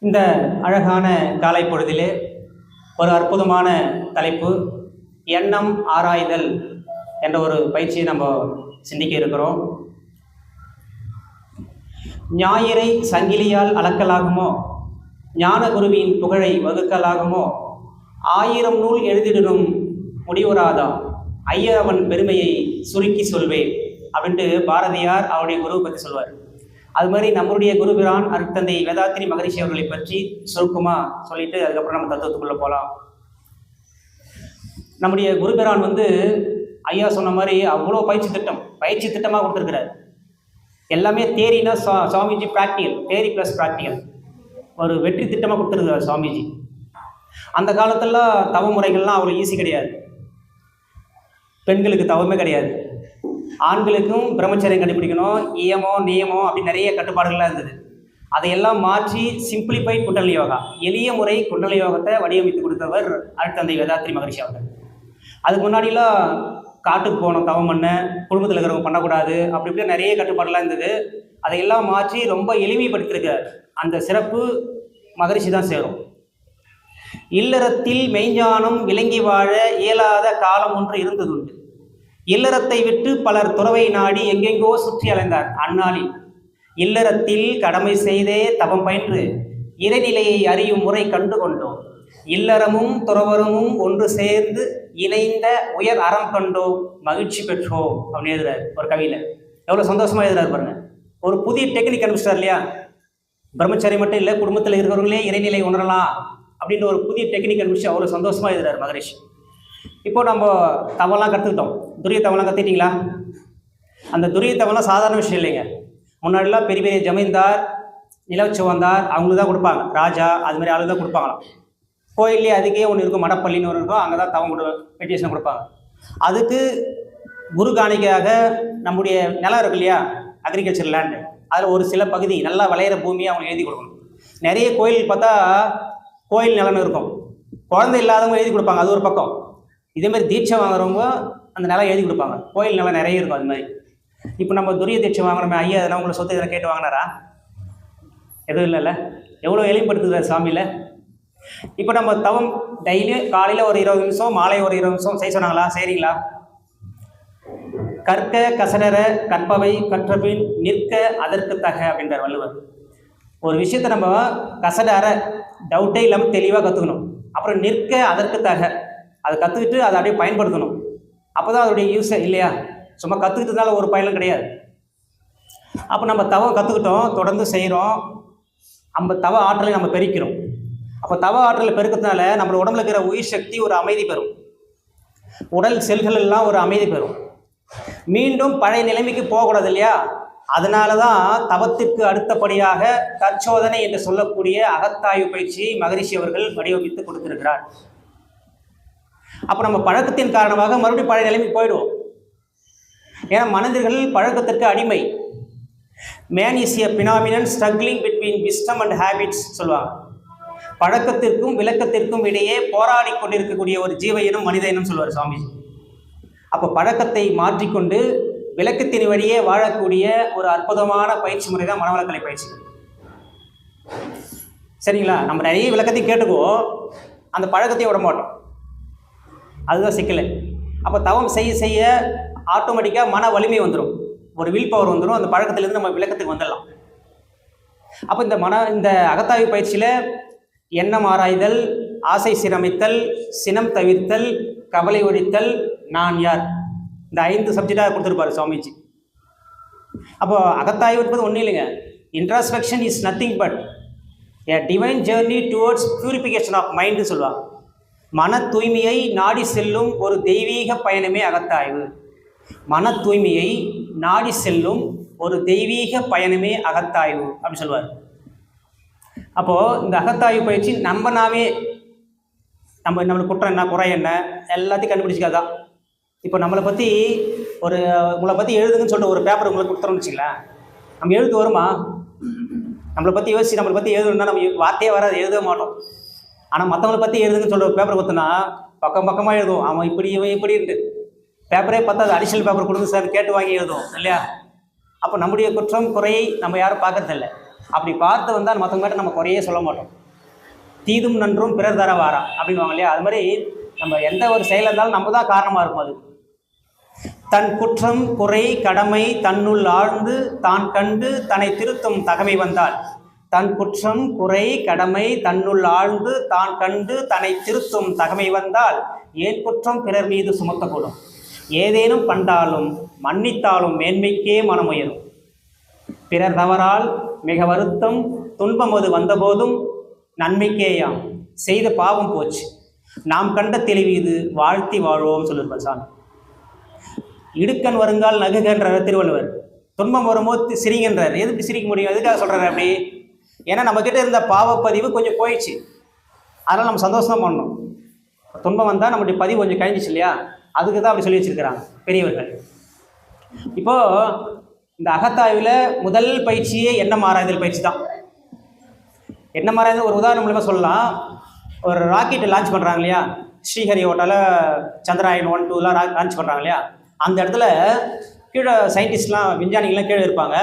இந்த அழகான காலை பொழுதிலே ஒரு அற்புதமான தலைப்பு எண்ணம் ஆராய்தல் என்ற ஒரு பயிற்சியை நம்ம சிந்திக்க இருக்கிறோம். ஞாயிறை சங்கிலியால் அளக்கலாகுமோ, ஞான குருவின் புகழை வகுக்கலாகுமோ, 1000 நூல் எழுதிடும் முடிவுறாதா, ஐயவன் பெருமையை சுருக்கி சொல்வேன் அப்படின்ட்டு பாரதியார் அவருடைய குருவை பற்றி சொல்வார். அது மாதிரி நம்மளுடைய குருபிரான் அருட்தந்தை வேதாத்திரி மகரிஷி அவர்களை பற்றி சுருக்கமாக சொல்லிட்டு அதுக்கப்புறம் நம்ம தத்துவத்துக்குள்ளே போகலாம். நம்முடைய குருபிரான் ஐயா சொன்ன மாதிரி அவ்வளோ பயிற்சி திட்டமாக கொடுத்துருக்கிறார். எல்லாமே தேரினா சுவாமிஜி ப்ராக்டிக்கல், தேரி ப்ளஸ் ப்ராக்டிக்கல் ஒரு வெற்றி திட்டமாக கொடுத்துருக்கிறார் சுவாமிஜி. அந்த காலத்தில் தவ முறைகள்லாம் அவ்வளோ ஈஸி கிடையாது. பெண்களுக்கு தவமே கிடையாது, ஆண்களுக்கும் பிரம்மச்சரியம் கண்டுபிடிக்கணும், நியமம் அப்படி நிறைய கட்டுப்பாடுகள்லாம் இருந்தது. அதையெல்லாம் மாற்றி சிம்பிளிஃபைட் குண்டலினி யோகா, எளிய முறை குண்டலினி யோகத்தை வடிவமைத்து கொடுத்தவர் அருட்தந்தை வேதாத்திரி மகரிஷி அவர்கள். அதுக்கு முன்னாடிலாம் காட்டுக்கு போகணும், தவம் பண்ண, குடும்பத்தில் இருக்கிறவங்க பண்ணக்கூடாது, அப்படி இப்படி நிறைய கட்டுப்பாடுலாம் இருந்தது. அதையெல்லாம் மாற்றி ரொம்ப எளிமைப்படுத்தியிருக்கார். அந்த சிறப்பு மகரிஷி தான் சேரும். இல்லறத்தில் மெய்ஞானம் விளங்கி வாழ இயலாத காலம் ஒன்று இருந்ததுண்டு. இல்லறத்தை விட்டு பலர் துறவை நாடி எங்கெங்கோ சுற்றி அலைந்தார். அந்நாளில் இல்லறத்தில் கடமை செய்தே தவம் பயின்று இறைநிலையை அறியும் முறை கண்டு கொண்டோம். இல்லறமும் துறவரமும் ஒன்று சேர்ந்து இணைந்த உயர் அறம் கண்டோம், மகிழ்ச்சி பெற்றோம் அப்படின்னு எழுதுறாரு ஒரு கவியில. எவ்வளோ சந்தோஷமா எழுதுறாரு பாருங்க. ஒரு புதிய டெக்னிக் அனுப்பிச்சிட்டார் இல்லையா? பிரம்மச்சரியம் மட்டும் இல்லை, குடும்பத்தில் இருக்கிறவங்களே இறைநிலை உணரலாம் அப்படின்ற ஒரு புதிய டெக்னிக் அனுப்பிச்சு அவ்வளோ சந்தோஷமா எழுதுறாரு மகரிஷி. இப்போ நம்ம தவெல்லாம் கற்றுக்கிட்டோம். துரிய தவெல்லாம் கற்றுக்கிட்டீங்களா? அந்த துரிய தவெல்லாம் சாதாரண விஷயம் இல்லைங்க. முன்னாடிலாம் பெரிய பெரிய ஜமீன்தார், நிலச்சவந்தார் அவங்களுக்கு தான் கொடுப்பாங்க, ராஜா அது மாதிரி ஆளுங்க தான் கொடுப்பாங்களாம். கோயிலே அதுக்கே ஒன்று இருக்கும், மடப்பள்ளின்னு ஒன்று இருக்கும், அங்கே தான் தவம் மெடிடேஷன் கொடுப்பாங்க. அதுக்கு குரு காணிக்கையாக நம்முடைய நிலம் இருக்கு இல்லையா, அக்ரிகல்ச்சர் லேண்டு, அதில் ஒரு சில பகுதி நல்லா விளையிற பூமியை அவங்க எழுதி கொடுக்கணும். நிறைய கோயில் பார்த்தா கோயில் நிலம்னு இருக்கும், குழந்தை இல்லாதவங்க எழுதி கொடுப்பாங்க, அது ஒரு பக்கம். இதேமாதிரி தீட்சை வாங்குறவங்க அந்த நிலம் எழுதி கொடுப்பாங்க, கோயில் நிலம் நிறைய இருக்கும். அது மாதிரி இப்போ நம்ம துரிய தீட்சை வாங்குறோமே, ஐயா அதெல்லாம் உங்களை சொத்து இதெல்லாம் கேட்டு வாங்கினாரா? எதுவும் இல்லைல்ல. எவ்வளோ எளிமைப்படுத்துகிறார் சாமியில். இப்போ நம்ம தவம் டெய்லி காலையில் ஒரு 20 நிமிஷம், மாலை ஒரு 20 நிமிஷம் செய்ய சொன்னாங்களா? செய்கிறீங்களா? கற்க கசடர கற்பவை கற்றபின் நிற்க அதற்கு தக அப்படின்றார் வள்ளுவர். ஒரு விஷயத்தை நம்ம கசடர டவுட்டே இல்லாமல் தெளிவாக கற்றுக்கணும். அப்புறம் நிற்க அதற்கு தக, அதை கற்றுக்கிட்டு அதை அப்படியே பயன்படுத்தணும். அப்போ தான் அதோடைய யூஸே இல்லையா? சும்மா கற்றுக்கிட்டதுனால ஒரு பயனும் கிடையாது. அப்போ நம்ம தவம் கற்றுக்கிட்டோம், தொடர்ந்து செய்கிறோம், நம்ம தவ ஆற்றலை நம்ம பெருக்கிறோம். அப்போ தவ ஆற்றலை பெருக்கிறதுனால நம்மளோட உடம்புல இருக்கிற உயிர் சக்தி ஒரு அமைதி பெறும், உடல் செல்கள் எல்லாம் ஒரு அமைதி பெறும். மீண்டும் பழைய நிலைமைக்கு போகக்கூடாது இல்லையா? அதனால தான் தவத்திற்கு அடுத்தபடியாக தற்சோதனை என்று சொல்லக்கூடிய அகத்தாய்வு பயிற்சி மகரிஷி அவர்கள் வடிவமைத்து கொடுத்திருக்கிறார். அப்போ நம்ம பழக்கத்தின் காரணமாக மறுபடியும் பழைய நிலைமைக்கு போயிடுவோம். ஏன்னா மனிதர்கள் பழக்கத்திற்கு அடிமை. Man is a phenomenon struggling between wisdom and habits சொல்லுவாங்க. பழக்கத்திற்கும் விளக்கத்திற்கும் இடையே போராடி கொண்டிருக்கக்கூடிய ஒரு ஜீவ இனம் மனித இனம் சொல்லுவார் சுவாமிஜி. அப்போ பழக்கத்தை மாற்றிக்கொண்டு விளக்கத்தின் வழியே வாழக்கூடிய ஒரு அற்புதமான பயிற்சி முறை தான் மனவளக்கலை பயிற்சி. சரிங்களா? நம்ம நிறைய விளக்கத்தை கேட்டுக்குவோம், அந்த பழக்கத்தையும் விட மாட்டோம். அதுதான் சிக்கலை. அப்போ தவம் செய்ய செய்ய ஆட்டோமேட்டிக்காக மன வலிமை வந்துடும், ஒரு வில் பவர் வந்துடும். அந்த பழக்கத்திலேருந்து நம்ம விளக்கத்துக்கு வந்துடலாம். அப்போ இந்த அகத்தாய்வு பயிற்சியில் எண்ணம் ஆராய்தல், ஆசை சீரமைத்தல், சினம் தவிர்த்தல், கவலை ஒழித்தல், நான் யார், இந்த 5 சப்ஜெக்டாக கொடுத்துருப்பாரு சுவாமிஜி. அப்போ அகத்தாய்வு என்பது ஒன்றும் இல்லைங்க. Introspection is nothing but a divine journey towards purification of mind சொல்லுவாங்க. மன தூய்மையை நாடி செல்லும் ஒரு தெய்வீக பயணமே அகத்தாய்வு. மன தூய்மையை நாடி செல்லும் ஒரு தெய்வீக பயணமே அகத்தாய்வு அப்படின்னு சொல்லுவார். அப்போது இந்த அகத்தாய்வு பயிற்சி நாமே நம்மளுக்கு குற்றம் என்ன, குறை என்ன, எல்லாத்தையும் கண்டுபிடிச்சிக்காதான். இப்போ உங்களை பற்றி எழுதுங்கன்னு சொல்லிட்டு ஒரு பேப்பர் உங்களுக்கு கொடுத்துறோம்னு வச்சுங்களேன், நம்ம எழுத்து வருமா? நம்மளை பற்றி யோசிச்சு நம்மளை பற்றி எழுதணும்னா நம்ம வார்த்தையே வராது, எழுத மாட்டோம். ஆனால் மற்றவங்களை பற்றி எழுதுங்கன்னு சொல்கிற ஒரு பேப்பரை கொடுத்தோன்னா பக்கமாக எழுதுவோம். அவன் இப்படி இவன் இப்படின்ட்டு பேப்பரே பார்த்தாது, அடிஷனல் பேப்பர் கொடுங்க சார் கேட்டு வாங்கி எழுதுவோம் இல்லையா? அப்போ நம்முடைய குற்றம் குறையை நம்ம யாரும் பார்க்கறதில்ல. அப்படி பார்த்து வந்தால் மற்றவங்க கிட்ட நம்ம குறையே சொல்ல மாட்டோம். தீதும் நன்றும் பிறர் தர வாரா அப்படின்வாங்க இல்லையா? அது மாதிரி நம்ம எந்த ஒரு செயல் இருந்தாலும் நம்ம தான் காரணமாக இருக்கும். அது தன் குற்றம் குறை கடமை தன்னுள் ஆழ்ந்து தான் கண்டு தன்னை திருத்தும் தகமை வந்தால், தன் குற்றம் குறை கடமை தன்னுள் ஆழ்ந்து தான் கண்டு தன்னை திருத்தும் தகமை வந்தால் ஏன் குற்றம் பிறர் மீது சுமத்தக்கூடும். ஏதேனும் கண்டாலும் மன்னித்தாலும் மேன்மைக்கே மனமுயரும். பிறர் தவறால் மிக வருத்தம் துன்பம் அது வந்தபோதும் நன்மைக்கேயாம். செய்த பாவம் போச்சு நாம் கண்ட தெளிவு இது வாழ்த்தி வாழ்வோம் சொல்லியிருப்பார் சாமி. இடுக்கண் வருங்கால் நகுகின்றார் திருவள்ளுவர். துன்பம் வரும்போது சிரிக்கின்றார். எதுக்கு சிரிக்க முடியும்? எதுக்காக சொல்கிறார் அப்படி? ஏன்னா நம்மக்கிட்ட இருந்த பாவப்பதிவு கொஞ்சம் போயிடுச்சு. அதனால் நம்ம சந்தோஷம் பண்ணணும். துன்பம் வந்தால் நம்முடைய பதிவு கொஞ்சம் கழிஞ்சிச்சு இல்லையா? அதுக்கு தான் அப்படி சொல்லி வச்சுருக்கிறாங்க பெரியவர்கள். இப்போது இந்த அகத்தாய்வில் முதல் பயிற்சியே எண்ணம் ஆராய்தல் பயிற்சி தான். எண்ணம் ஆராய்தல் ஒரு உதாரணம் மூலமாக சொல்லலாம். ஒரு ராக்கெட் லான்ச் பண்ணுறாங்க இல்லையா? ஸ்ரீஹரியோட்டால் சந்திராயன் 1, 2லாம் லான்ச் பண்ணுறாங்க இல்லையா? அந்த இடத்துல கீழே சயின்டிஸ்ட்லாம் விஞ்ஞானிகள்லாம் கீழே இருப்பாங்க.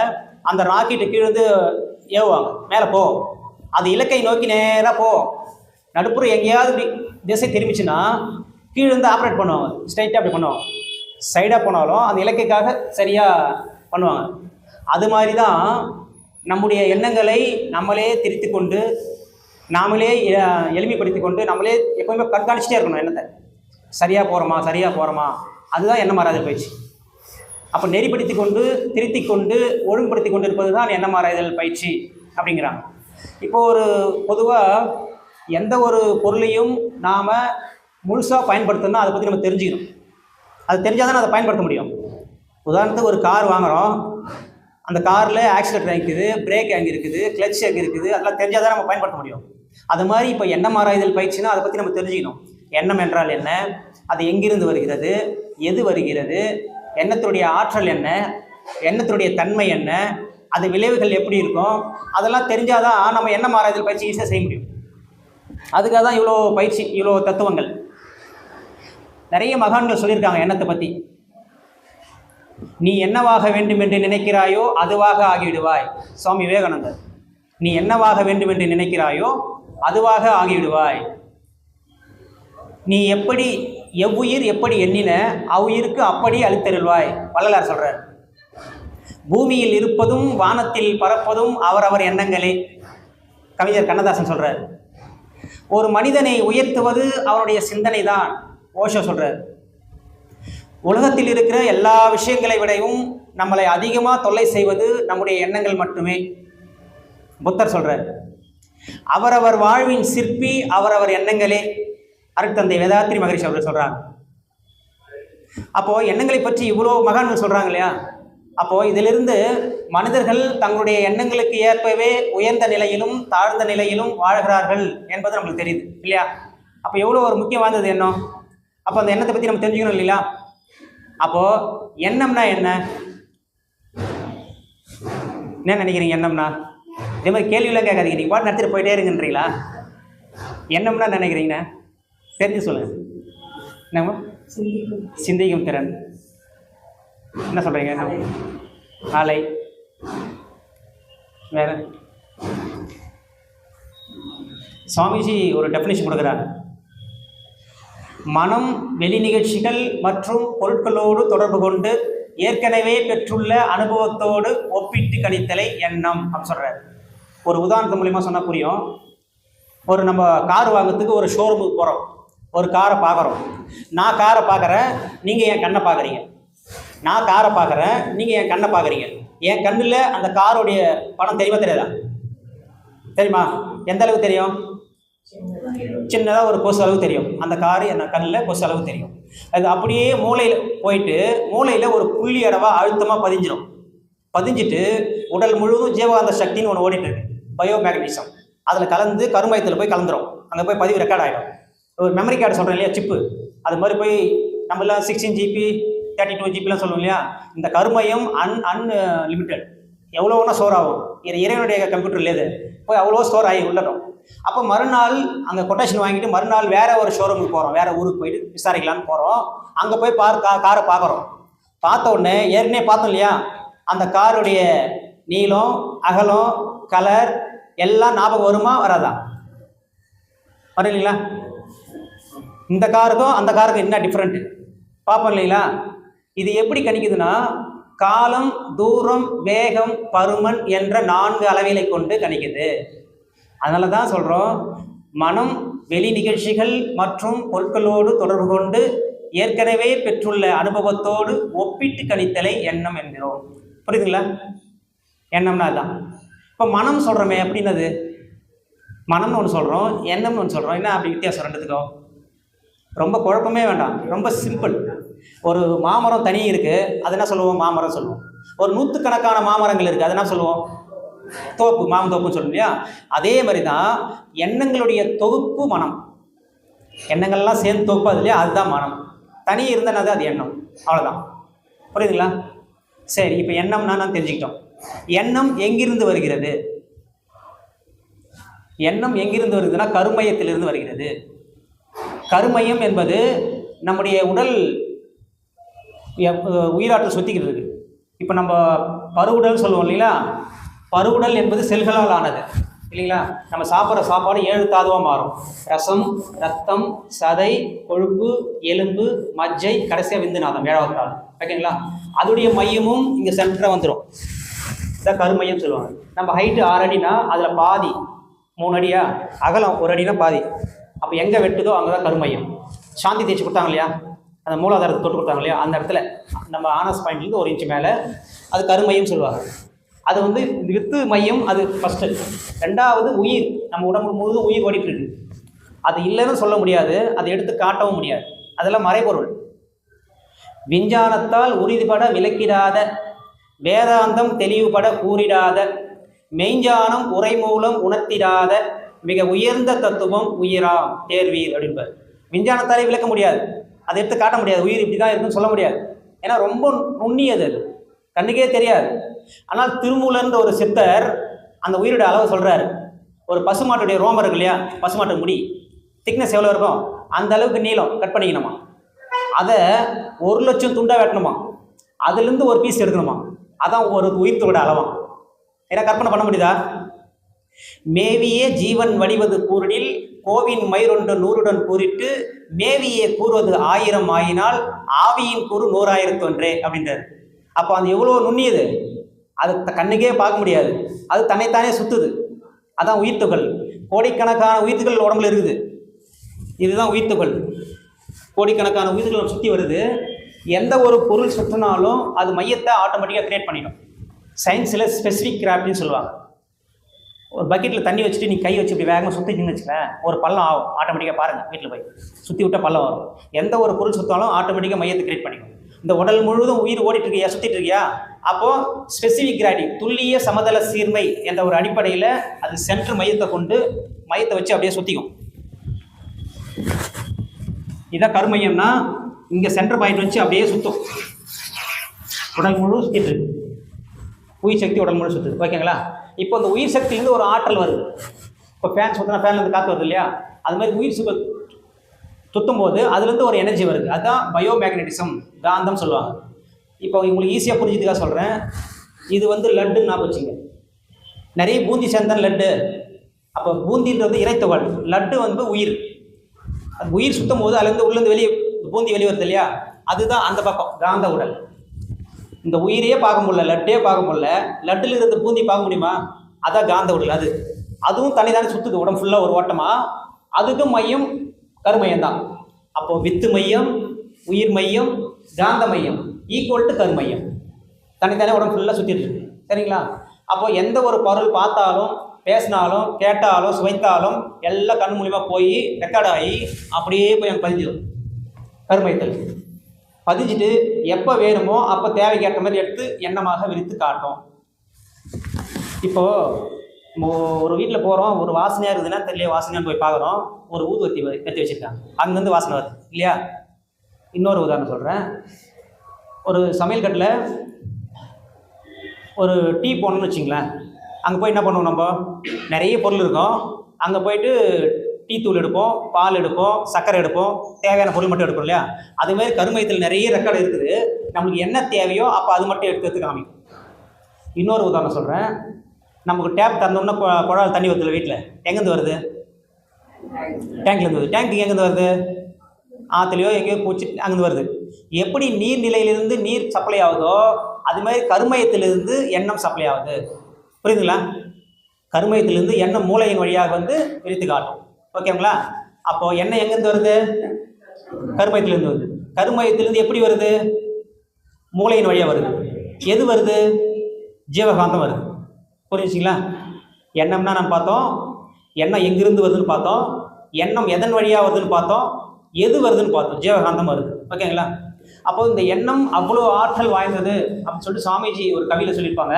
அந்த ராக்கெட்டு கீழே வந்து ஏவுவாங்க, மேலே போ, அது இலக்கை நோக்கி நேராக போ. நடுப்புற எங்கேயாவது திசை திரும்பிச்சுன்னா கீழே வந்து ஆப்ரேட் பண்ணுவாங்க, ஸ்ட்ரைட்டாக அப்படி பண்ணுவாங்க. சைடாக போனாலும் அந்த இலக்கைக்காக சரியாக பண்ணுவாங்க. அது மாதிரி தான் நம்முடைய எண்ணங்களை நம்மளே திருத்தி கொண்டு நாமளே எளிமைப்படுத்தி கொண்டு நம்மளே எப்போயுமே கண்காணிச்சிட்டே இருக்கணும். எண்ணத்தை சரியாக போகிறோமா அதுதான் எண்ணம் ஆராய்தல் பயிற்சி. அப்போ நெறிப்படுத்தி கொண்டு திருத்தி கொண்டு ஒழுங்குபடுத்தி கொண்டு இருப்பது தான் எண்ணம் ஆராய்தல் பயிற்சி அப்படிங்கிறாங்க. இப்போ ஒரு பொதுவாக எந்த ஒரு பொருளையும் நாம் முழுசாக பயன்படுத்தணும்னா அதை பற்றி நம்ம தெரிஞ்சுக்கணும். அது தெரிஞ்சால் தான் அதை பயன்படுத்த முடியும். உதாரணத்துக்கு ஒரு கார் வாங்குகிறோம், அந்த காரில் ஆக்சிலேட்டர் இருக்குது, பிரேக் எங்கே இருக்குது, கிளட்ச் எங்கே இருக்குது, அதெல்லாம் தெரிஞ்சால் தான் நம்ம பயன்படுத்த முடியும். அது மாதிரி இப்போ எண்ணம் ஆராய்தல் பயிற்சினா அதை பற்றி நம்ம தெரிஞ்சுக்கணும். எண்ணம் என்றால் என்ன, அது எங்கிருந்து வருகிறது, எது வருகிறது, எண்ணத்துடைய ஆற்றல் என்ன, எண்ணத்துடைய தன்மை என்ன, அது விளைவுகள் எப்படி இருக்கும், அதெல்லாம் தெரிஞ்சால் தான் நம்ம எண்ணம் ஆராய்தல் பயிற்சி ஈஸியாக செய்ய முடியும். அதுக்காக தான் இவ்வளோ பயிற்சி, இவ்வளோ தத்துவங்கள். நிறைய மகான்கள் சொல்லியிருக்காங்க எண்ணத்தை பற்றி. நீ என்னவாக வேண்டும் என்று நினைக்கிறாயோ அதுவாக ஆகிவிடுவாய். சுவாமி விவேகானந்தர். நீ என்னவாக வேண்டும் என்று நினைக்கிறாயோ அதுவாக ஆகிவிடுவாய். நீ எப்படி எவ்வுயிர் எப்படி எண்ணின அவ்வுயிருக்கு அப்படி அளித்தருள்வாய். வள்ளலார் சொல்றார். பூமியில் இருப்பதும் வானத்தில் பறப்பதும் அவரவர் எண்ணங்களே. கவிஞர் கண்ணதாசன் சொல்றார். ஒரு மனிதனை உயர்த்துவது அவனுடைய சிந்தனை தான். ஓஷோ சொல்றார். உலகத்தில் இருக்கிற எல்லா விஷயங்களை விடவும் நம்மளை அதிகமாக தொல்லை செய்வது நம்முடைய எண்ணங்கள் மட்டுமே. புத்தர் சொல்றார். அவரவர் வாழ்வின் சிற்பி அவரவர் எண்ணங்களே. அருட்தந்தை வேதாத்ரி மகரிஷி அவர்கள் சொல்றாங்க. அப்போ எண்ணங்களை பற்றி இவ்வளோ மகான்கள் சொல்றாங்க இல்லையா? அப்போ இதிலிருந்து மனிதர்கள் தங்களுடைய எண்ணங்களுக்கு ஏற்பவே உயர்ந்த நிலையிலும் தாழ்ந்த நிலையிலும் வாழ்கிறார்கள் என்பது நம்மளுக்கு தெரியுது இல்லையா? அப்போ எவ்வளோ ஒரு முக்கியம் வாய்ந்தது எண்ணம். அப்போ அந்த எண்ணத்தை பற்றி நம்ம தெரிஞ்சுக்கணும் இல்லையா? அப்போ எண்ணம்னா என்ன நினைக்கிறீங்க? எண்ணம்னா இதே மாதிரி கேள்வியெல்லாம் கேட்காதீங்க. நீங்கள் பாட்டு நடத்திட்டு போயிட்டே இருங்கன்றீங்களா? எண்ணம்னா நினைக்கிறீங்க தெரிஞ்சு சொல்லுங்க. என்னம்மா? சிந்திக்கும் திறன். என்ன சொல்றீங்க? நாளை வேற சுவாமிஜி ஒரு டெஃபினிஷன் கொடுக்குறாங்க. மனம் வெளி நிகழ்ச்சிகள் மற்றும் பொருட்களோடு தொடர்பு கொண்டு ஏற்கனவே பெற்றுள்ள அனுபவத்தோடு ஒப்பிட்டு கணித்தலை எண்ணம் அப்படின்னு சொல்கிறார். ஒரு உதாரணத்து மூலிமா சொன்னால் புரியும். ஒரு நம்ம கார் வாங்கிறதுக்கு ஒரு ஷோரூமுக்கு போகிறோம், ஒரு காரை பார்க்குறோம். நான் காரை பார்க்குறேன், நீங்கள் என் கண்ணை பார்க்குறீங்க. நான் காரை பார்க்குறேன், நீங்கள் என் கண்ணை பார்க்குறீங்க. என் கண்ணில் அந்த காரோடைய படம் தெரியுமா தெரியாதா? தெரியுமா? எந்த அளவுக்கு தெரியும்? சின்னதாக ஒரு கொசு அளவு தெரியும். அந்த காரு என் கண்ணில் கொசு அளவு தெரியும். அது அப்படியே மூளையில் போயிட்டு மூளையில் ஒரு புள்ளி அடவாக அழுத்தமாக பதிஞ்சிடும். பதிஞ்சிட்டு உடல் முழுவதும் ஜீவகாந்த சக்தின்னு ஒன்று ஓடிட்டு இருக்கு, பயோ மேக்னட்டிசம். அதில் கலந்து கருமையத்தில் போய் கலந்துரும். அங்கே போய் பதிவு ரெக்கார்ட் ஆகிடும். ஒரு மெமரி கார்டு சொல்கிறேன் இல்லையா, சிப்பு, அது மாதிரி போய் நம்மளாம் 16 GB 32 GB சொல்லுவோம் இல்லையா? இந்த கருமையம் அன்லிமிட்டெட் எவ்வளோ ஒன்றா ஸ்டோர் ஆகும். இறைவனுடைய கம்ப்யூட்டர்ல இது போய் அவ்வளோ ஸ்டோர் ஆகி உள்ளடும். அப்போ மறுநாள் அங்கே கொட்டேஷன் வாங்கிட்டு மறுநாள் வேற ஒரு ஷோரூமுக்கு போகிறோம், வேற ஊருக்கு போயிட்டு விசாரிக்கலான்னு போகிறோம். அங்கே போய் காரை பார்க்குறோம். பார்த்த உடனே ஏற்கனவே பார்த்தோம் இல்லையா, அந்த காருடைய நீளம், அகலம், கலர் எல்லாம் ஞாபகம் வருமா வராதா? வரும் இல்லைங்களா? இந்த காருக்கும் அந்த காருக்கும் என்ன டிஃப்ரெண்ட்டு பார்ப்போம் இல்லைங்களா? இது எப்படி கணிக்குதுன்னா, காலம், தூரம், வேகம், பருமன் என்ற 4 அளவிலை கொண்டு கணிக்குது. அதனால தான் சொல்கிறோம், மனம் வெளி நிகழ்ச்சிகள் மற்றும் பொருட்களோடு தொடர்பு கொண்டு ஏற்கனவே பெற்றுள்ள அனுபவத்தோடு ஒப்பிட்டு கணித்தலை எண்ணம் என்கிறோம். புரியுதுங்களா? எண்ணம்னா அதுதான். இப்போ மனம் சொல்கிறோமே அப்படின்னது, மனம்னு ஒன்று சொல்கிறோம், எண்ணம்னு ஒன்று சொல்கிறோம். என்ன அப்படி வித்தியாசம் ரெண்டுத்துக்கும்? ரொம்ப குழப்பமே வேண்டாம், ரொம்ப சிம்பிள். ஒரு மாமரம் தனி இருக்குது, அது என்ன சொல்லுவோம்? மாமரம் சொல்லுவோம். ஒரு 100கணக்கான மாமரங்கள் இருக்குது, அது என்ன சொல்லுவோம்? தோப்பு, மாமந்தோப்புன்னு சொல்லுவோம் இல்லையா? அதே மாதிரி தான் எண்ணங்களுடைய தொகுப்பு மனம். எண்ணங்கள்லாம் சேர்ந்து தொகுப்பு அது இல்லையா, அதுதான் மனம். தனி இருந்தனாதான் அது எண்ணம், அவ்வளோதான். புரியுதுங்களா? சரி, இப்போ எண்ணம்னா நான் தெரிஞ்சுக்கிட்டோம். எண்ணம் எங்கிருந்து வருகிறது? எண்ணம் எங்கிருந்து வருதுன்னா கருமையத்திலிருந்து வருகிறது. கருமையம் என்பது நம்முடைய உடல் உயிராற்றல் சுத்திக்கிட்டு இருக்கு. இப்போ நம்ம பருவுடல் சொல்லுவோம் இல்லைங்களா? பருவுடல் என்பது செல்களால் ஆனது இல்லைங்களா? நம்ம சாப்பிட்ற சாப்பாடு 7 தாதுவாக மாறும். ரசம், ரத்தம், சதை, கொழுப்பு, எலும்பு, மஜ்ஜை, கடைசியாக விந்துநாதம் 7வது தாது. ஓகேங்களா? அதோடைய மையமும் இங்கே சென்டராக வந்துடும். இதான் கருமையம் சொல்லுவாங்க. நம்ம ஹைட்டு 6 அடினா அதில் பாதி 3 அடியா, அகலம் 1 அடினா பாதி. அப்போ எங்கே வெட்டுதோ அங்கே தான் கருமையம். சாந்தி தேய்ச்சி கொடுத்தாங்க இல்லையா, அந்த மூலாதாரத்தை தொட்டு கொடுத்தாங்க இல்லையா, அந்த இடத்துல நம்ம ஆனஸ் பாயிண்ட்லேருந்து 1 இன்ச்சு மேலே அது கருமையம் சொல்லுவாங்க. அது வந்து வித்து மையம், அது ஃபஸ்ட்டு. 2வது உயிர், நம்ம உடம்பு முழுவதும் உயிர் ஓடிட்டு இருக்கு. அது இல்லைன்னு சொல்ல முடியாது, அதை எடுத்து காட்டவும் முடியாது, அதெல்லாம் மறைபொருள். விஞ்ஞானத்தால் உறுதிபட விளக்கிடாத, வேதாந்தம் தெளிவுபட கூறிடாத, மெய்ஞானம் உரை மூலம் உணர்த்திடாத மிக உயர்ந்த தத்துவம் உயிராம் தேர்வீர் அப்படின்பார். விஞ்ஞானத்தாலே விளக்க முடியாது, அதை எடுத்து காட்ட முடியாது, உயிர் இப்படி தான் இருக்குன்னு சொல்ல முடியாது. ஏன்னா ரொம்ப நுண்ணியது, அது கண்ணுக்கே தெரியாது. ஆனால் திருமூலன்ற ஒரு சித்தர் அந்த உயிரோட அளவு சொல்கிறாரு. ஒரு பசுமாட்டுடைய ரோமம் இருக்கு இல்லையா, பசுமாட்டு முடி திக்னஸ் எவ்வளோ இருக்கும், அந்த அளவுக்கு நீளம் கட் பண்ணிக்கணுமா, அதை 1,00,000 துண்டாக வெட்டணுமா, அதுலேருந்து ஒரு பீஸ் எடுக்கணுமா, அதான் ஒரு உயிர்த்தோட அளவா. ஏன்னா கற்பனை பண்ண முடியுதா? மேவியே ஜீவன் வடிவது கூறிடில் கோவின் மயிரொன்று 100உடன் கூறிட்டு மேவியே கூறுவது 1000 ஆயினால் ஆவியின் கூறு 100,000 அப்படின்றாரு. அப்போ அது எவ்வளோ நுண்ணியது, அது கண்ணுக்கே பார்க்க முடியாது, அது தன்னைத்தானே சுற்றுது. அதான் உயிர்த்துகள். கோடிக்கணக்கான உயிர்த்துகள் உடம்புல இருக்குது, இதுதான் உயிர்த்துகள். கோடிக்கணக்கான உயிர்கள் சுற்றி வருது. எந்த ஒரு பொருள் சுற்றினாலும் அது மையத்தை ஆட்டோமேட்டிக்காக கிரியேட் பண்ணிடும். சயின்ஸில் ஸ்பெசிஃபிக் கிராஃப்ட்னு சொல்லுவாங்க. ஒரு பக்கெட்டில் தண்ணி வச்சுட்டு நீ கை வச்சு இப்படி வேகமாக சுற்றிட்டுன்னு வச்சுக்கேன், ஒரு பள்ளம் ஆகும் ஆட்டோமேட்டிக்காக. பாருங்கள், வீட்டில் போய் சுற்றி விட்டால் பள்ளம் வரும். எந்த ஒரு பொருள் சுற்றாலும் ஆட்டோமேட்டிக்காக மையத்தை கிரியேட் பண்ணிடும். இந்த உடல் முழுவதும் உயிர் ஓடிட்டு இருக்கியா, சுற்றிட்டு இருக்கியா, அப்போது ஸ்பெசிஃபிக் கிராவிட்டி, துல்லிய சமதள சீர்மை என்ற ஒரு அடிப்படையில் அது சென்ட்ரு மையத்தை கொண்டு மையத்தை வச்சு அப்படியே சுற்றிக்கும். இதான் கருமையம்னா, இங்கே சென்டர் பாயிண்ட் வச்சு அப்படியே சுற்றும், உடல் முழு சுற்றிட்டு இருக்கு. உயிர் சக்தி உடல் முழு சுற்றுது. ஓகேங்களா? இப்போ இந்த உயிர் சக்தியிலேருந்து ஒரு ஆற்றல் வருது. இப்போ ஃபேன் சுற்றினா ஃபேன்லேருந்து காற்று வருது இல்லையா, அது மாதிரி உயிர் சுற்றும் போது அதுலேருந்து ஒரு எனர்ஜி வருது. அதுதான் பயோ மேக்னட்டிசம், காந்தம் சொல்லுவாங்க. இப்போ உங்களுக்கு ஈஸியாக புரிஞ்சுதுக்காக சொல்கிறேன். இது வந்து லட்டுன்னு நான் வச்சுங்க, நிறைய பூந்தி சேர்ந்தான் லட்டு. அப்போ பூந்தின்றது இறைத்துகள், லட்டு வந்து உயிர். அது உயிர் சுற்றும் போது அதுலேருந்து உள்ளேருந்து வெளியே பூந்தி வெளியே வருது இல்லையா, அதுதான் அந்த பக்கம் காந்த உடல். இந்த உயிரையே பார்க்க முடியல, லட்டே பார்க்க முடியல, லட்டில் இருந்த பூந்தி பார்க்க முடியுமா, அதான் காந்த உடல். அதுவும் தனி தானே சுற்றுது, உடம்பு ஃபுல்லாக ஒரு ஓட்டமாக. அதுக்கும் மையம் கருமையம் தான். அப்போது வித்து மையம், உயிர் மையம், காந்த மையம் ஈக்குவல் டு கருமையம். தனித்தானே உடம்பு ஃபுல்லாக சுற்றிட்டு இருக்கு. சரிங்களா? அப்போது எந்த ஒரு பொருள் பார்த்தாலும், பேசினாலும், கேட்டாலும், சுவைத்தாலும் எல்லாம் கண் மூலிமா போய் ரெக்கார்ட் ஆகி அப்படியே போய் அங்கே பதிஞ்சிடும். கருமையத்தில் பதிஞ்சிட்டு எப்போ வேணுமோ அப்போ தேவைக்கு ஏற்ற மாதிரி எடுத்து எண்ணமாக விரித்து காட்டும். இப்போது ஒரு வீட்டில் போகிறோம், ஒரு வாசனையாக இருக்குதுன்னா தெரியல, வாசனையான்னு போய் பார்க்குறோம், ஒரு ஊதுவத்தி கட்டி வச்சுருக்காங்க, அங்கேருந்து வாசனை வருது இல்லையா. இன்னொரு உதாரணம் சொல்கிறேன். ஒரு சமையல் கட்டில் ஒரு டீ போடணும்னு வச்சிங்களேன், அங்கே போய் என்ன பண்ணுவோம், நம்ம நிறைய பொருள் இருக்கும், அங்கே போயிட்டு டீ தூள் எடுப்போம், பால் எடுப்போம், சர்க்கரை எடுப்போம், தேவையான பொருள் மட்டும் எடுப்போம் இல்லையா. அதுமாதிரி கருமையத்தில் நிறைய ரெக்கார்டு இருக்குது. நம்மளுக்கு என்ன தேவையோ அப்போ அது மட்டும் எடுத்து காமிக்கும். இன்னொரு உதாரணம் சொல்கிறேன். நமக்கு டேப் திறந்தோம்னா குழாயில் தண்ணி வருது வீட்டில், எங்கேருந்து வருது? டேங்க்லேருந்து வருது. டேங்க்கு எங்கேருந்து வருது? ஆற்றுலையோ எங்கேயோ பூச்சி அங்கேருந்து வருது. எப்படி நீர்நிலையிலிருந்து நீர் சப்ளை ஆகுதோ அது மாதிரி கருமையத்திலிருந்து எண்ணம் சப்ளை ஆகுது. புரியுதுங்களா? கருமையத்திலிருந்து எண்ணம் மூளையின் வழியாக வந்து பிரித்து காட்டும். ஓகேங்களா? அப்போது எண்ணெய் எங்கேருந்து வருது? கருமையத்திலிருந்து வருது. கருமையத்திலிருந்து எப்படி வருது? மூளையின் வழியாக வருது. எது வருது? ஜீவகாந்தம் வருது. புரிஞ்சுங்களா? எண்ணம்னா நம்ம பார்த்தோம், எண்ணம் எங்கிருந்து வருதுன்னு பார்த்தோம், எண்ணம் எதன் வழியாக வருதுன்னு பார்த்தோம், எது வருதுன்னு பார்த்தோம், ஜீவகாந்தம் வருது. ஓகேங்களா? அப்போ இந்த எண்ணம் அவ்வளோ ஆற்றல் வாய்ந்தது அப்படின்னு சொல்லிட்டு சுவாமிஜி ஒரு கவியில் சொல்லியிருப்பாங்க.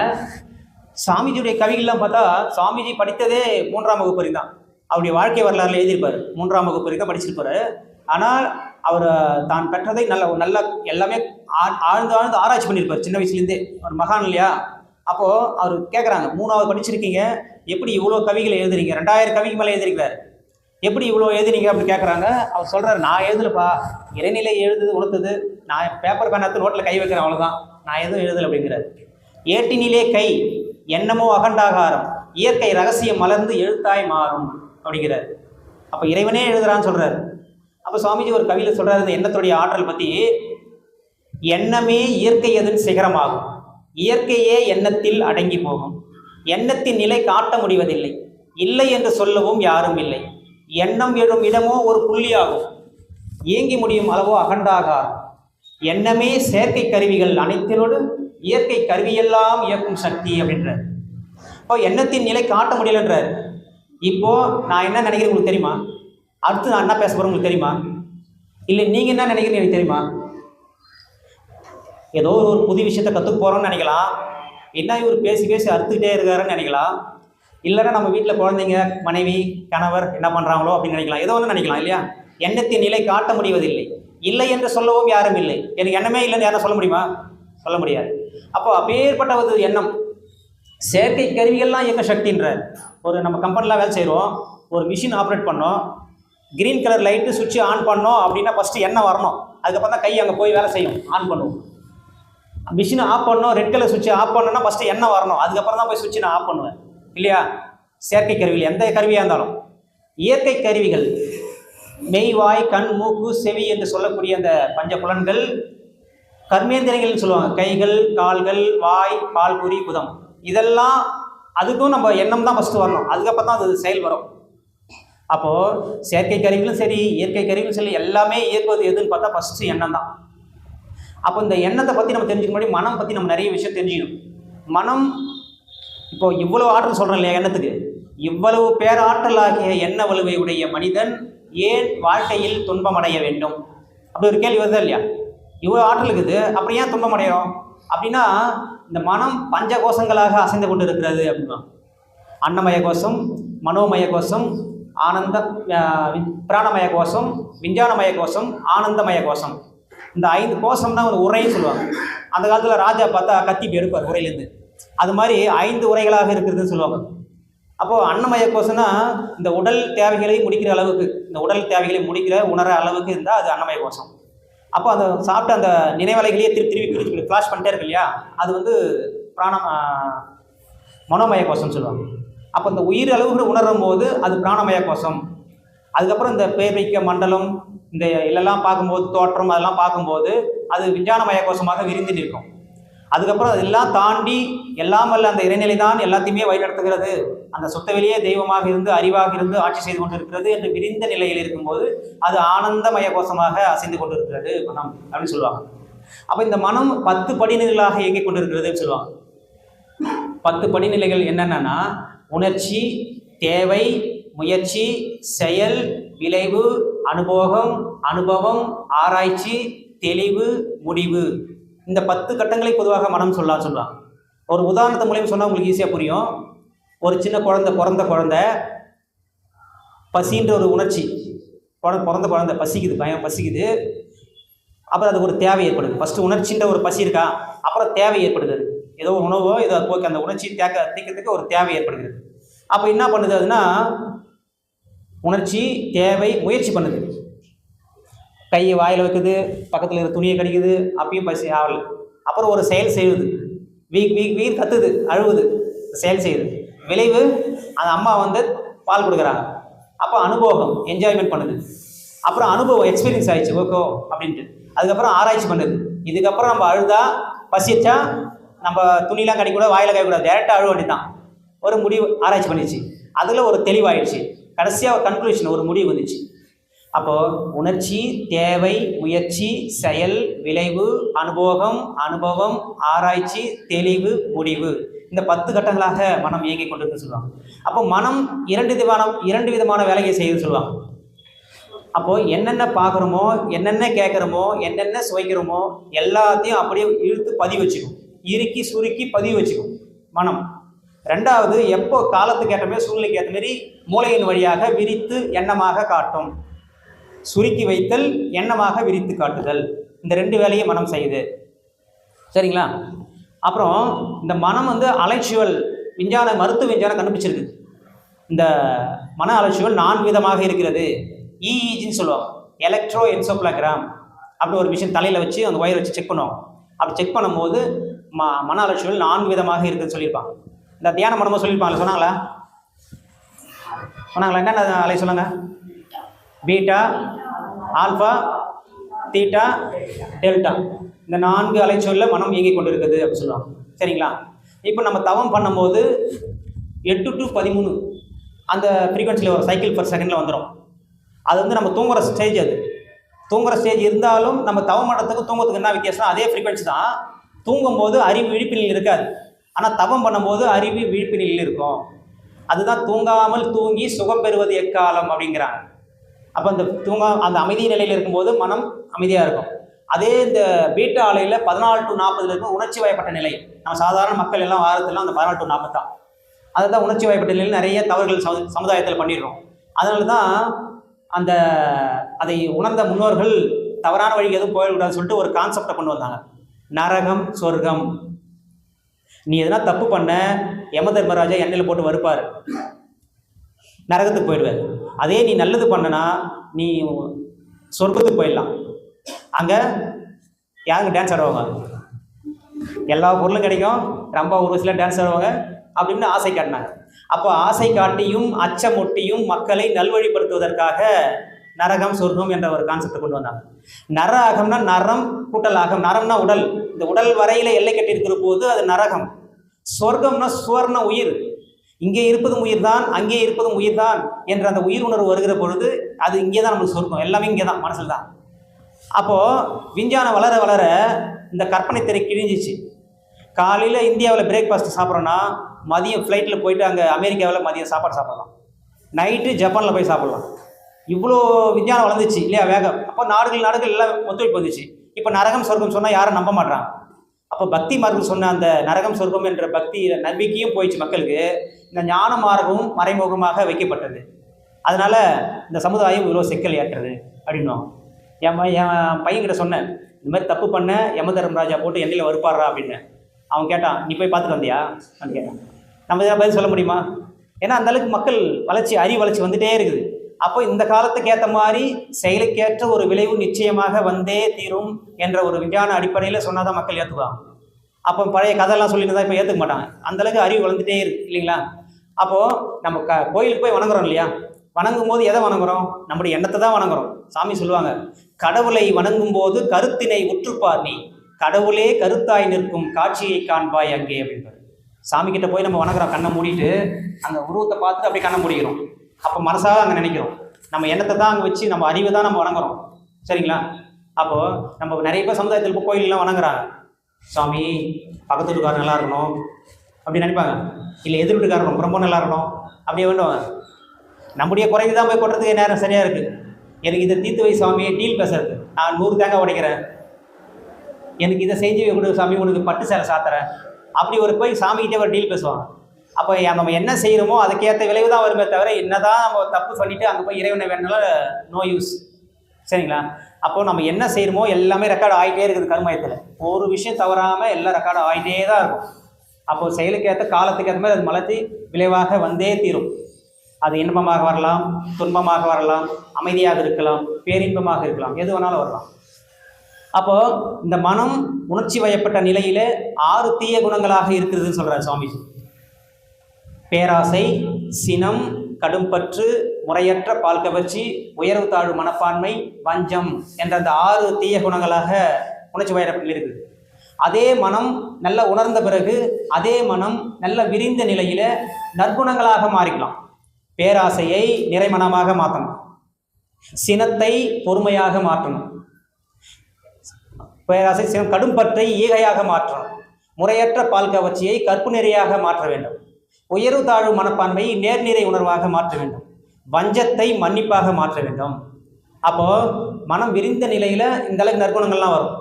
சாமிஜியுடைய கவிகள்லாம் பார்த்தா சுவாமிஜி படித்ததே 3ஆம் வகுப்பு வரை தான். அவருடைய வாழ்க்கை வரலாறுல எழுதியிருப்பார். 3ஆம் வகுப்பு வரை தான் படிச்சிருப்பாரு. ஆனால் அவர் தான் பெற்றதை நல்ல எல்லாமே ஆழ்ந்து ஆராய்ச்சி பண்ணியிருப்பார் சின்ன வயசுலேருந்தே. ஒரு மகான் இல்லையா? அப்போது அவர் கேட்குறாங்க, 3ஆவது படிச்சிருக்கீங்க, எப்படி இவ்வளோ கவிகளை எழுதுறீங்க? 2000 கவிக்கு மேலே எழுதிருக்கிறார், எப்படி இவ்வளோ எழுதுனீங்க அப்படின்னு கேட்குறாங்க. அவர் சொல்கிறார், நான் எழுதலப்பா, இறைநிலை எழுதுது உணர்த்துது, நான் பேப்பர் பேன் எடுத்து நோட்டில் கை வைக்கிறேன், அவ்வளோதான், நான் எதுவும் எழுதலை அப்படிங்கிறார். ஏட்டினிலே கை எண்ணமோ அகண்டாகாரம், இயற்கை ரகசியம் மலர்ந்து எழுத்தாய் மாறும் அப்படிங்கிறார். அப்போ இறைவனே எழுதுறான்னு சொல்கிறார். அப்போ சுவாமிஜி ஒரு கவியில் சொல்கிறார் இந்த எண்ணத்துடைய ஆற்றல் பற்றி. எண்ணமே இயற்கை எதன் சிகரமாகும், இயற்கையே எண்ணத்தில் அடங்கி போகும், எண்ணத்தின் நிலை காட்ட முடிவதில்லை, இல்லை என்று சொல்லவும் யாரும் இல்லை, எண்ணம் எழும் இடமோ ஒரு புள்ளியாகும், இயங்கி முடியும் அளவோ அகண்டாகாரம், எண்ணமே செயற்கை கருவிகள் அனைத்தினோடு இயற்கை கருவியெல்லாம் இயக்கும் சக்தி அப்படின்றார். இப்போ எண்ணத்தின் நிலை காட்ட முடியலன்றார். இப்போ நான் என்ன நினைக்கிறேன் உங்களுக்கு தெரியுமா? அடுத்து நான் என்ன பேச போகிறேன் உங்களுக்கு தெரியுமா? இல்லை நீங்கள் என்ன நினைக்கிறீங்க எனக்கு தெரியுமா? ஏதோ ஒரு புது விஷயத்தை கற்றுக்க போகிறோன்னு நினைக்கலாம், என்ன இவர் பேசி பேசி அறுத்துக்கிட்டே இருக்காருன்னு நினைக்கலாம், இல்லைன்னா நம்ம வீட்டில் குழந்தைங்க மனைவி கணவர் என்ன பண்ணுறாங்களோ அப்படின்னு நினைக்கலாம், ஏதோ ஒன்று நினைக்கலாம் இல்லையா? எண்ணத்தின் நிலை காட்ட முடிவதில்லை, இல்லை என்று சொல்லவும் யாரும் இல்லை. எனக்கு எண்ணமே இல்லைன்னு யாரும் சொல்ல முடியுமா? சொல்ல முடியாது. அப்போ அப்பேற்பட்ட ஒரு எண்ணம் செயற்கை கருவிகள்லாம் இயக்க சக்தின்றார். ஒரு நம்ம கம்பெனிலாம் வேலை செய்கிறோம், ஒரு மிஷின் ஆப்ரேட் பண்ணோம், க்ரீன் கலர் லைட்டு சுவிட்சு ஆன் பண்ணோம் அப்படின்னா ஃபஸ்ட்டு எண்ணெய் வரணும், அதுக்கப்புறம் தான் கை அங்கே போய் வேலை செய்யும், ஆன் பண்ணுவோம். மிஷினை ஆஃப் பண்ணோம், ரெட் கலர் சுவிட்சை ஆஃப் பண்ணோன்னா ஃபஸ்ட்டு எண்ணெய் வரணும், அதுக்கப்புறம் தான் போய் சுவிட்சை நான் ஆஃப் பண்ணுவேன் இல்லையா? செயற்கை கருவிகள் எந்த கருவியாக இருந்தாலும். இயற்கை கருவிகள் மெய் வாய் கண் மூக்கு செவி என்று சொல்லக்கூடிய அந்த பஞ்ச புலன்கள், கர்மேந்திரங்கள்னு சொல்லுவாங்க, கைகள் கால்கள் வாய் பால் குறி குதம், இதெல்லாம் அதுக்கும் நம்ம எண்ணம் தான் ஃபஸ்ட்டு வரணும், அதுக்கப்புறம் தான் அது செயல் வரும். அப்போது செயற்கை கருவிகளும் சரி இயற்கை கருவிகளும் சரி எல்லாமே இயக்குவது எதுன்னு பார்த்தா ஃபஸ்ட்டு எண்ணம் தான். அப்போ இந்த எண்ணத்தை பற்றி நம்ம தெரிஞ்சுக்க முன்னாடி மனம் பற்றி நம்ம நிறைய விஷயம் தெரிஞ்சுக்கணும். மனம் இப்போது இவ்வளோ ஆற்றல் சொல்கிறோம் இல்லையா எண்ணத்துக்கு, இவ்வளவு பேராற்றலாகிய எண்ண வலுவை உடைய மனிதன் ஏன் வாழ்க்கையில் துன்பம் அடைய வேண்டும் அப்படி ஒரு கேள்வி வருதா இல்லையா? இவ்வளோ ஆற்றல் இருக்குது, அப்புறம் ஏன் துன்பம் அடையும் அப்படின்னா, இந்த மனம் பஞ்ச கோஷங்களாக அசைந்து கொண்டு இருக்கிறது அப்படின்னா, அன்னமய கோஷம், மனோமய கோஷம், ஆனந்த பிராணமய கோஷம், விஞ்ஞானமய கோஷம், ஆனந்தமய கோஷம். இந்த 5 கோஷம் தான் ஒரு உரைன்னு சொல்லுவாங்க. அந்த காலத்தில் ராஜா பார்த்தா கத்தி எடுப்பார் உரையிலேருந்து, அது மாதிரி 5 உரைகளாக இருக்கிறதுன்னு சொல்லுவாங்க. அப்போது அன்னமய கோஷம்னா இந்த உடல் தேவைகளை முடிக்கிற அளவுக்கு, இந்த உடல் தேவைகளை முடிக்கிற உணர அளவுக்கு இருந்தால் அது அன்னமய கோஷம். அப்போ அதை சாப்பிட்டு அந்த நினைவலைகளையே திருப்பி ஃப்ளாஷ் பண்ணிட்டே இருக்கு இல்லையா, அது வந்து மனோமய கோஷம்னு சொல்லுவாங்க. அப்போ இந்த உயிர் அளவுகள் உணரும் போது அது பிராணமய கோஷம். அதுக்கப்புறம் இந்த பேரிக்க மண்டலம் இந்த இதெல்லாம் பார்க்கும்போது தோற்றம் அதெல்லாம் பார்க்கும்போது அது விஞ்ஞானமய கோஷமாக விரிந்துட்டு இருக்கும். அதுக்கப்புறம் அதெல்லாம் தாண்டி எல்லாம் வல்ல அந்த இறைநிலை தான் எல்லாத்தையுமே வழிநடத்துகிறது, அந்த சுத்தவெளியே தெய்வமாக இருந்து அறிவாக இருந்து ஆட்சி செய்து கொண்டு இருக்கிறது என்று விரிந்த நிலையில் இருக்கும்போது அது ஆனந்தமய கோஷமாக அசைந்து கொண்டு இருக்கிறது மனம் அப்படின்னு சொல்லுவாங்க. அப்போ இந்த மனம் 10 படிநிலைகளாக இயங்கிக் கொண்டிருக்கிறதுன்னு சொல்லுவாங்க. 10 படிநிலைகள் என்னென்னா உணர்ச்சி, தேவை, முயற்சி, செயல், விளைவு, அனுபவம், ஆராய்ச்சி, தெளிவு, முடிவு. இந்த 10 கட்டங்களை பொதுவாக மனம் சொல்லுவாங்க. ஒரு உதாரணத்தை மூலியம் சொன்னால் உங்களுக்கு ஈஸியாக புரியும். ஒரு சின்ன பிறந்த குழந்தை பசின்ற ஒரு உணர்ச்சி, பிறந்த குழந்தை பசிக்குது, பயம் பசிக்குது, அப்புறம் அதுக்கு ஒரு தேவை ஏற்படுது. ஃபஸ்ட்டு உணர்ச்சின்ற ஒரு பசி இருக்கா, அப்புறம் தேவை ஏற்படுது, ஏதோ உணவோ ஏதோ போக்கு அந்த உணர்ச்சி தீர்க்கிறதுக்கு ஒரு தேவை ஏற்படுகிறது. அப்போ என்ன பண்ணுது அதுன்னா, உணர்ச்சி தேவை முயற்சி பண்ணுது, கையை வாயில் வைக்குது, பக்கத்தில் இருக்கிற துணியை கடிக்குது, அப்பயும் பசி ஆகலை, அப்புறம் ஒரு செயல் செய்யுது, வீக் வீக் வீக் கத்துது, அழுவுது, செயல் செய்யுது. விளைவு அந்த அம்மா வந்து பால் கொடுக்குறாங்க. அப்போ அனுபவம் என்ஜாய்மெண்ட் பண்ணுது. அப்புறம் அனுபவம் எக்ஸ்பீரியன்ஸ் ஆயிடுச்சு ஓகோ அப்படின்ட்டு. அதுக்கப்புறம் ஆராய்ச்சி பண்ணுது. இதுக்கப்புறம் நம்ம அழுதா பசிச்சா நம்ம துணிலாம் கடிக்கூட வாயில கைக்கூடாது, டேரெக்டாக அழுவ வேண்டியதான். ஒரு முடிவு ஆராய்ச்சி பண்ணிச்சு, அதில் ஒரு தெளிவாயிடுச்சு. கடைசியாக ஒரு கன்க்ளூஷன், ஒரு முடிவு வந்துச்சு. அப்போது உணர்ச்சி, தேவை, முயற்சி, செயல், விளைவு, அனுபவம், ஆராய்ச்சி, தெளிவு, முடிவு, இந்த 10 கட்டங்களாக மனம் இயங்கி கொண்டிருக்கு சொல்லுவாங்க. அப்போ மனம் இரண்டு விதமான வேலையை செய்யுது சொல்லுவாங்க. அப்போது என்னென்ன பார்க்குறோமோ, என்னென்ன கேட்குறோமோ, என்னென்ன சுவைக்கிறோமோ எல்லாத்தையும் அப்படியே இழுத்து பதிவு வச்சுக்கும், இறுக்கி சுருக்கி பதிவு வச்சுக்கும் மனம். ரெண்டாவது, எப்போ காலத்துக்கு ஏற்ற மாதிரி சூழ்நிலைக்கு ஏற்ற மாதிரி மூளையின் வழியாக விரித்து எண்ணமாக காட்டும். சுருக்கி வைத்தல், எண்ணமாக விரித்து காட்டுதல், இந்த 2 வேலையை மனம் செய்யுது. சரிங்களா? அப்புறம் இந்த மனம் வந்து அலைச்சுவல் மருத்துவ விஞ்ஞானம் கண்டுபிடிச்சிருக்கு. இந்த மன அலைச்சுவல் 4 விதமாக இருக்கிறது. EEGன்னு சொல்லுவாங்க, எலக்ட்ரோ என்சோப்ளோகிராம். அப்படி ஒரு மிஷின் தலையில் வச்சு அந்த ஒயர் வச்சு செக் பண்ணுவாங்க. அப்படி செக் பண்ணும்போது மன அலைச்சுவல் 4 விதமாக இருக்குதுன்னு சொல்லியிருப்பாங்க. இந்த தியான மனமும் சொல்லியிருப்பாங்களே, சொன்னாங்களா? என்னென்ன அலை சொல்லுங்க? பீட்டா, ஆல்ஃபா, தீட்டா, டெல்டா, இந்த 4 அலைச்சொல்ல மனம் இயங்கி கொண்டு இருக்குது அப்படின்னு சொல்லுவாங்க. சரிங்களா? இப்போ நம்ம தவம் பண்ணும்போது 8 to 13 அந்த ஃப்ரீக்வன்சியில் ஒரு சைக்கிள் பர் செகண்டில் வந்துடும். அது வந்து நம்ம தூங்குகிற ஸ்டேஜ். அது தூங்குகிற ஸ்டேஜ் இருந்தாலும் நம்ம தவம் பண்ணுறதுக்கு தூங்குறதுக்கு என்ன வித்தியாசம்? அதே ஃப்ரீக்வன்சி தான். தூங்கும்போது அறிவு விழிப்பினில் இருக்காது, ஆனால் தவம் பண்ணும்போது அறிவு விழிப்பினில் இருக்கும். அதுதான் தூங்காமல் தூங்கி சுகம் பெறுவது எக்காலம் அப்படிங்கிறாங்க. அப்போ அந்த அமைதி நிலையில் இருக்கும்போது மனம் அமைதியாக இருக்கும். அதே இந்த பீட்டா அலையில் 14 to 40 இருக்கும் உணர்ச்சி வயப்பட்ட நிலை. நம்ம சாதாரண மக்கள் எல்லாம் வாரத்திலாம் அந்த 14 to 40 தான். அதுதான் உணர்ச்சி வயப்பட்ட நிலையில் நிறைய தவறுகள் சமுதாயத்தில் பண்ணிடுறோம். அதனால தான் அதை உணர்ந்த முன்னோர்கள் தவறான வழிக்கு எதுவும் போயிடக்கூடாதுன்னு சொல்லிட்டு ஒரு கான்செப்டை கொண்டு வந்தாங்க, நரகம் சொர்க்கம். நீ எதனா தப்பு பண்ண யம தர்மராஜா எண்ணெயில் போட்டு வறுப்பார், நரகத்துக்கு போயிடுவார். அதே நீ நல்லது பண்ணனா நீ சொர்க்கத்துக்கு போயிடலாம். அங்கே யாருக்கு டான்ஸ் ஆடுவாங்க, எல்லா பொருளும் கிடைக்கும், ரொம்ப ஒரு சில டான்ஸ் ஆடுவாங்க அப்படின்னு ஆசை காட்டினாங்க. அப்போ ஆசை காட்டியும் அச்சமொட்டியும் மக்களை நல்வழிப்படுத்துவதற்காக நரகம் சொர்க்கம் என்ற ஒரு கான்செப்டை கொண்டு வந்தாங்க. நரகம்னா நரம் கூட்டல் ஆகம். நரம்னா உடல், இந்த உடல் வரையில எல்லை கட்டி இருக்கிற போது அது நரகம். சொர்க்கம்னா சுவர்ண உயிர், இங்கே இருப்பதும் உயிர் தான், அங்கே இருப்பதும் உயிர் தான் என்ற அந்த உயிர் உணர்வு வருகிற பொழுது அது இங்கே தான் நம்மளுக்கு சொர்க்கம். எல்லாமே இங்கே தான், மனசில் தான். அப்போது விஞ்ஞானம் வளர வளர இந்த கற்பனை திரை கிழிஞ்சிச்சு. காலையில் இந்தியாவில் பிரேக்ஃபாஸ்ட் சாப்பிட்றோன்னா மதியம் ஃப்ளைட்டில் போயிட்டு அங்கே அமெரிக்காவில் மதியம் சாப்பாடு சாப்பிடலாம், நைட்டு ஜப்பானில் போய் சாப்பிட்லாம். இவ்வளோ விஞ்ஞானம் வளர்ந்துச்சு இல்லையா, வேகம். அப்போ நாடுகள் எல்லாம் ஒத்துழைப்பு வந்துச்சு. இப்போ நரகம் சொர்க்கம் சொன்னால் யாரும் நம்ப மாட்டாங்க. அப்போ பக்தி மார்க்கம் சொன்ன அந்த நரகம் சொர்க்கம் என்ற பக்தி நம்பிக்கையும் போயிடுச்சு மக்களுக்கு. இந்த ஞான மார்க்கமும் மறைமுகமாக வைக்கப்பட்டது. அதனால் இந்த சமுதாயம் இவ்வளோ சிக்கல் ஏற்றது அப்படின்னும். என் பையன்கிட்ட சொன்னேன், இந்த மாதிரி தப்பு பண்ண யம தர்மராஜா போட்டு எண்ணெயில் வறுப்பாடுறா அப்படின்னு. அவன் கேட்டான், நீ போய் பார்த்துட்டு வந்தியா அப்படின்னு கேட்டான். நம்ம இதை பதில் சொல்ல முடியுமா? ஏன்னா அந்தளவுக்கு மக்கள் அறிவு வளர்ச்சி வந்துகிட்டே இருக்குது. அப்போ இந்த காலத்துக்கு ஏற்ற மாதிரி செயலுக்கேற்ற ஒரு விளைவு நிச்சயமாக வந்தே தீரும் என்ற ஒரு விஞ்ஞான அடிப்படையில் சொன்னால் தான் மக்கள் ஏற்றுக்குவாங்க. அப்போ பழைய கதையெல்லாம் சொல்லிட்டு தான் இப்போ ஏற்றுக்க மாட்டாங்க. அந்தளவுக்கு அறிவு வளர்ந்துட்டே இருக்கு இல்லைங்களா? அப்போது நம்ம கோயிலுக்கு போய் வணங்குறோம் இல்லையா, வணங்கும் போது எதை வணங்குறோம்? நம்முடைய எண்ணத்தை தான் வணங்குறோம். சாமி சொல்லுவாங்க, கடவுளை வணங்கும் போது கருத்தினை உற்றுப்பார் நீ, கடவுளே கருத்தாய் நிற்கும் காட்சியை காண்பாய் அங்கே அப்படின்றார். சாமி கிட்ட போய் நம்ம வணங்குறோம், கண்ணை மூடிட்டு அந்த உருவத்தை பார்த்துட்டு அப்படியே கண்ணை மூடிக்கிறோம். அப்போ மனசாக அங்கே நினைக்கிறோம், நம்ம எண்ணத்தை தான் அங்கே வச்சு நம்ம அறிவை தான் நம்ம வணங்குறோம். சரிங்களா? அப்போது நம்ம நிறைய பேர் சமுதாயத்தில் இப்போ கோயிலெலாம் வணங்குறாங்க, சாமி பக்கத்து வீட்டுக்காரர் நல்லா இருக்கணும் அப்படி நினைப்பாங்க, இல்லை எதிர் வீட்டுக்காரர் ரொம்ப நல்லா இருக்கணும் அப்படியே வேண்டுவாங்க. நம்முடைய குறைந்து தான் போய் கொட்டுறதுக்கு நேரம் சரியாக இருக்குது. எனக்கு இதை தீர்த்து வை சாமி, டீல் பேசுறது, நான் 100 தேங்காய் உடைக்கிறேன், எனக்கு இதை செஞ்சு கொடு சாமி, உனக்கு பட்டு சேலை சாத்துறேன், அப்படி ஒரு போய் சாமிக்கிட்டே ஒரு டீல் பேசுவாங்க. அப்போ நம்ம என்ன செய்கிறோமோ அதுக்கேற்ற விளைவு தான் வருமே தவிர, என்ன தான் நம்ம தப்பு பண்ணிவிட்டு அங்கே போய் இறைவனை வேணுனால நோ யூஸ். சரிங்களா? அப்போது நம்ம என்ன செய்கிறோமோ எல்லாமே ரெக்கார்டு ஆகிட்டே இருக்குது கருமயத்தில். ஒரு விஷயம் தவறாமல் எல்லாம் ரெக்கார்டு ஆகிட்டே தான் இருக்கும். அப்போது செயலுக்கேற்ற காலத்துக்கு ஏற்ற மாதிரி அது மலர்த்தி விளைவாக வந்தே தீரும். அது இன்பமாக வரலாம், துன்பமாக வரலாம், அமைதியாக இருக்கலாம், பேரின்பமாக இருக்கலாம், எது வேணாலும் வரலாம். அப்போ இந்த மனம் உணர்ச்சி வயப்பட்ட நிலையில 6 தீய குணங்களாக இருக்கிறதுன்னு சொல்றாரு சுவாமிஜி. பேராசை, சினம், கடும்பற்று, முறையற்ற பால் கவர்ச்சி, உயர்வு தாழ்வு மனப்பான்மை, வஞ்சம் என்ற அந்த 6 தீய குணங்களாக உணர்ச்சி வயப்பட்ட இருக்குது. அதே மனம் நல்ல உணர்ந்த பிறகு அதே மனம் நல்ல விரிந்த நிலையில நற்குணங்களாக மாறிக்கலாம். பேராசையை நிறைமனமாக மாற்றணும், சினத்தை பொறுமையாக மாற்றணும், பேராசை சினம் கடும்பற்றை ஈகையாக மாற்றணும், முறையற்ற பால் கவர்ச்சியை கற்பு நெறியாக மாற்ற வேண்டும், உயர்வு தாழ்வு மனப்பான்மையை நேர்நிறை உணர்வாக மாற்ற வேண்டும், வஞ்சத்தை மன்னிப்பாக மாற்ற வேண்டும். அப்போ மனம் விரிந்த நிலையில இந்த அளவுக்கு நற்குணங்கள்லாம் வரும்.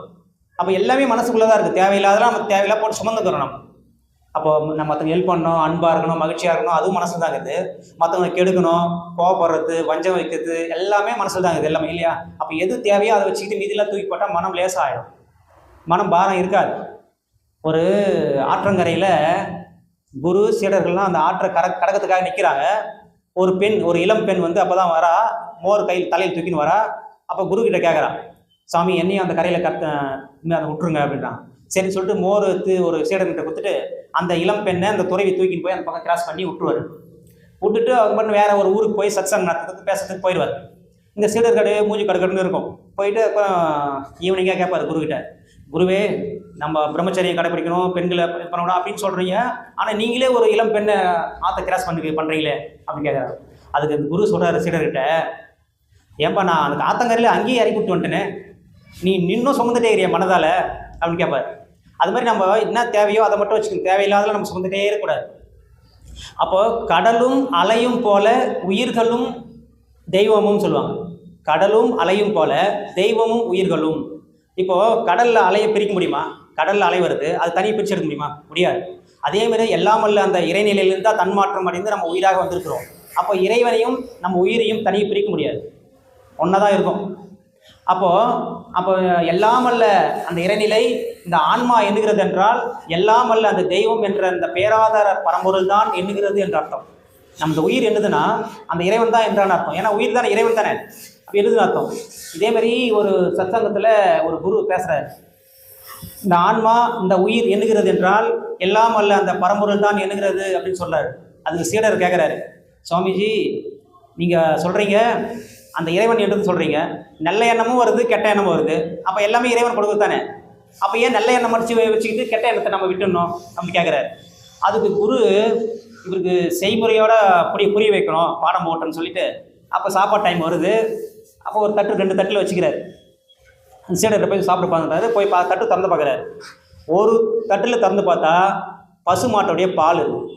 அப்போ எல்லாமே மனசுக்குள்ளதான் இருக்கு, தேவையில்லாதெல்லாம் நம்ம தேவையில்லா போட்டு சுமந்துக்கிறோம் நம்ம. அப்போ நம்ம மற்றவங்க ஹெல்ப் பண்ணணும், அன்பாக இருக்கணும், மகிழ்ச்சியாக இருக்கணும், அதுவும் மனசு தான் இருக்குது. மற்றவங்க கெடுக்கணும், கோவப்படுறது, வஞ்சம் வைக்கிறது எல்லாமே மனசு தான் இருக்குது எல்லாமே, இல்லையா? அப்போ எது தேவையோ அதை வச்சுக்கிட்டு மீதியெல்லாம் தூக்கி போட்டால் மனம் லேசாகிடும், மனம் பாரம் இருக்காது. ஒரு ஆற்றங்கரையில் குரு சீடர்கள்லாம் அந்த ஆற்றை கடக்கிறதுக்காக நிற்கிறாங்க. ஒரு பெண், ஒரு இளம் பெண் வந்து அப்போ தான் வரா, மோர் கையில் தலையில் தூக்கின்னு வரா. அப்போ குரு கிட்ட கேட்குறான், சாமி என்னையும் அந்த கரையில் அதை விட்டுருங்க அப்படின்றான். சரின்னு சொல்லிட்டு மோர் எடுத்து ஒரு சீடர்கிட்ட கொடுத்துட்டு அந்த இளம் பெண்ணை அந்த துறவி தூக்கின்னு போய் அந்த பக்கம் கிராஸ் பண்ணி விட்டுருவார். விட்டுட்டு அவங்க பண்ணி வேற ஒரு ஊருக்கு போய் சத்சங்கம் நடத்துறதுக்கு பேசுறதுக்கு போயிடுவார். இந்த சீடர் கடை மூஞ்சி கடுக்கடுன்னு இருக்கும். போயிட்டு அப்புறம் ஈவினிங்காக கேட்பார் குருக்கிட்ட, குருவே நம்ம பிரம்மச்சரியம் கடைப்பிடிக்கணும், பெண்களை பண்ணணும் அப்படின்னு சொல்கிறீங்க, ஆனால் நீங்களே ஒரு இளம் பெண்ணை ஆற்ற கிராஸ் பண்ணுறீங்களே அப்படின்னு கேட்குறாரு. அதுக்கு அந்த குரு சொல்கிறார் சீடர்கிட்ட, ஏன்பா நான் அந்த ஆத்தங்கரையில் அங்கேயே இறக்கி விட்டு வந்துட்டேனே, நீ இன்னும் சுமந்துட்டே இருக்கிறிய மனதால் அப்படின்னு கேட்பார். அது மாதிரி நம்ம என்ன தேவையோ அதை மட்டும் வச்சுக்கணும், தேவையில்லாதெல்லாம் நம்ம சுமந்துட்டே இருக்கக்கூடாது. அப்போ கடலும் அலையும் போல உயிர்களும் தெய்வமும் சொல்லுவாங்க. கடலும் அலையும் போல தெய்வமும் உயிர்களும். இப்போ கடல்ல அலையை பிரிக்க முடியுமா? கடல்ல அலை வருது, அது தனியாக பிரிச்சு எடுக்க முடியுமா? முடியாது. அதே மாதிரி எல்லாமல்ல அந்த இறைநிலையிலிருந்து தான் தன்மாற்றம் அடைந்து நம்ம உயிராக வந்திருக்கிறோம். அப்போ இறைவனையும் நம்ம உயிரையும் தனியாக பிரிக்க முடியாது, ஒன்றா இருக்கும். அப்போ எல்லாமல்ல அந்த இறைநிலை இந்த ஆன்மா எண்ணுகிறது என்றால் எல்லாமல்ல அந்த தெய்வம் என்ற அந்த பேராதார பரம்பொருள் தான் எண்ணுகிறது என்ற அர்த்தம். நம்ம உயிர் என்னதுன்னா அந்த இறைவன் தான் என்றான்னு அர்த்தம். ஏன்னா உயிர் தானே, இறைவன் தானே, அப்போ என்னதுன்னு அர்த்தம். இதே மாதிரி ஒரு சத்சங்கத்தில் ஒரு குரு பேசுகிறார், இந்த ஆன்மா இந்த உயிர் எண்ணுகிறது என்றால் எல்லாமல்ல அந்த பரம்பொருள் தான் எண்ணுகிறது அப்படின்னு சொல்றாரு. அதுக்கு சீடர் கேட்குறாரு, சுவாமிஜி நீங்கள் சொல்கிறீங்க அந்த இறைவன் என்று சொல்கிறீங்க, நல்ல எண்ணமும் வருது கெட்ட எண்ணமும் வருது, அப்போ எல்லாமே இறைவன் கொடுக்குறது தானே, அப்போ ஏன் நல்ல எண்ணம் வச்சுக்கிட்டு கெட்ட எண்ணத்தை நம்ம விட்டுடணும் அப்படின்னு கேட்குறாரு. அதுக்கு குரு இவருக்கு செய்முறையோட புரிய வைக்கணும், பாடம் போட்டோன்னு சொல்லிட்டு அப்போ சாப்பாடு டைம் வருது. அப்போ ஒரு தட்டு 2 தட்டில் வச்சுக்கிறாரு. அந்த சீடர்கிட்ட போய் சாப்பிட பார்க்குறாரு. போய் தட்டு திறந்து பார்க்குறாரு. ஒரு தட்டில் திறந்து பார்த்தா பசு மாட்டோடைய பால் இருக்குது,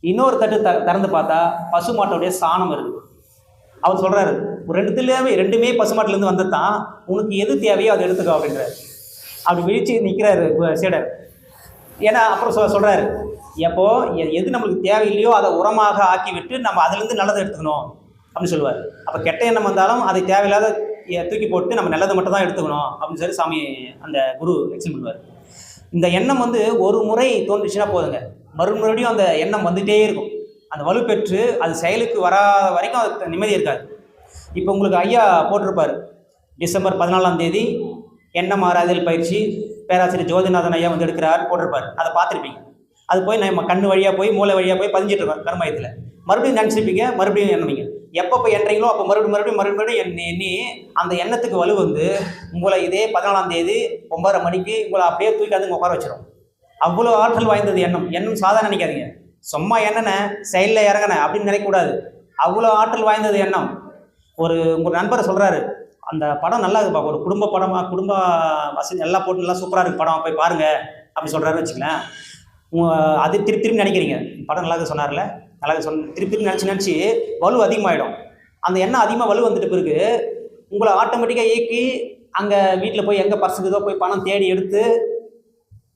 இன்னொரு தட்டு திறந்து பார்த்தா பசு மாட்டோடைய சாணம் இருக்குது. அவர் சொல்கிறாரு, ரெண்டுமே பசுமாட்டிலேருந்து வந்தது தான், உனக்கு எது தேவையோ அதை எடுத்துக்கோ அப்படின்றாரு. அப்படி விழிச்சு நிற்கிறாரு சீடர். ஏன்னா அப்புறம் சொல்கிறாரு, எப்போ எது நம்மளுக்கு தேவையில்லையோ அதை உரமாக ஆக்கி விட்டு நம்ம அதுலேருந்து நல்லதை எடுத்துக்கணும் அப்படின்னு சொல்லுவார். அப்போ கெட்ட எண்ணம் வந்தாலும் அதை தேவையில்லாத தூக்கி போட்டு நம்ம நல்லதை மட்டும் தான் எடுத்துக்கணும் அப்படின்னு சொல்லி சாமி அந்த குரு எக்ஸ்பிளைன் பண்ணுவார். இந்த எண்ணம் வந்து ஒரு முறை தோன்றுச்சுன்னா போதுங்க, மறுபடியும் அந்த எண்ணம் வந்துகிட்டே இருக்கும். அந்த வலுப்பெற்று அது செயலுக்கு வராத வரைக்கும் அது நிம்மதி இருக்காது. இப்போ உங்களுக்கு ஐயா போட்டிருப்பார், டிசம்பர் 14ஆம் தேதி எண்ணம் மாறாதல் பயிற்சி பேராசிரியர் ஜோதிநாதன் ஐயா வந்து எடுக்கிறார் போட்டிருப்பார். அதை பார்த்துருப்பீங்க. அது போய் நம்ம கண்ணு வழியாக போய் மூளை வழியாக போய் பதிஞ்சிட்டு இருக்கோம் கர்மயத்தில். மறுபடியும் நினச்சிருப்பீங்க, மறுபடியும் எண்ணுவீங்க. எப்போ எண்றீங்களோ அப்போ மறுபடியும் எண்ணி அந்த எண்ணத்துக்கு வலு வந்து உங்களை இதே 14ஆம் தேதி 9:30 மணிக்கு உங்களை அப்படியே தூக்காது உட்கார வச்சிடும். அவ்வளோ ஆற்றல் வாய்ந்தது எண்ணம். எண்ணம் சாதாரண நினைக்காதீங்க, சும்மா எண்ணனை செயலில் இறங்கின அப்படின்னு நினைக்கக்கூடாது. அவ்வளோ ஆற்றல் வாய்ந்தது எண்ணம். உங்கள் நண்பரை சொல்கிறாரு, அந்த படம் நல்லா இருக்குப்பா, ஒரு குடும்ப படமாக, குடும்ப வசதி எல்லாம் போட்டு நல்லா சூப்பராக இருக்குது படம், போய் பாருங்கள் அப்படி சொல்கிறாருன்னு வச்சுக்கலாம். அது திருப்பி நினைக்கிறீங்க, படம் நல்லா இருக்கு சொன்னார்ல, நல்லா திருப்பி நினச்சி வலு அதிகமாகிடும். அந்த எண்ணம் அதிகமாக வலு வந்துட்டு பிறகு உங்களை ஆட்டோமேட்டிக்காக இயக்கி அங்கே வீட்டில் போய் எங்கே பர்சுக்குதோ போய் பணம் தேடி எடுத்து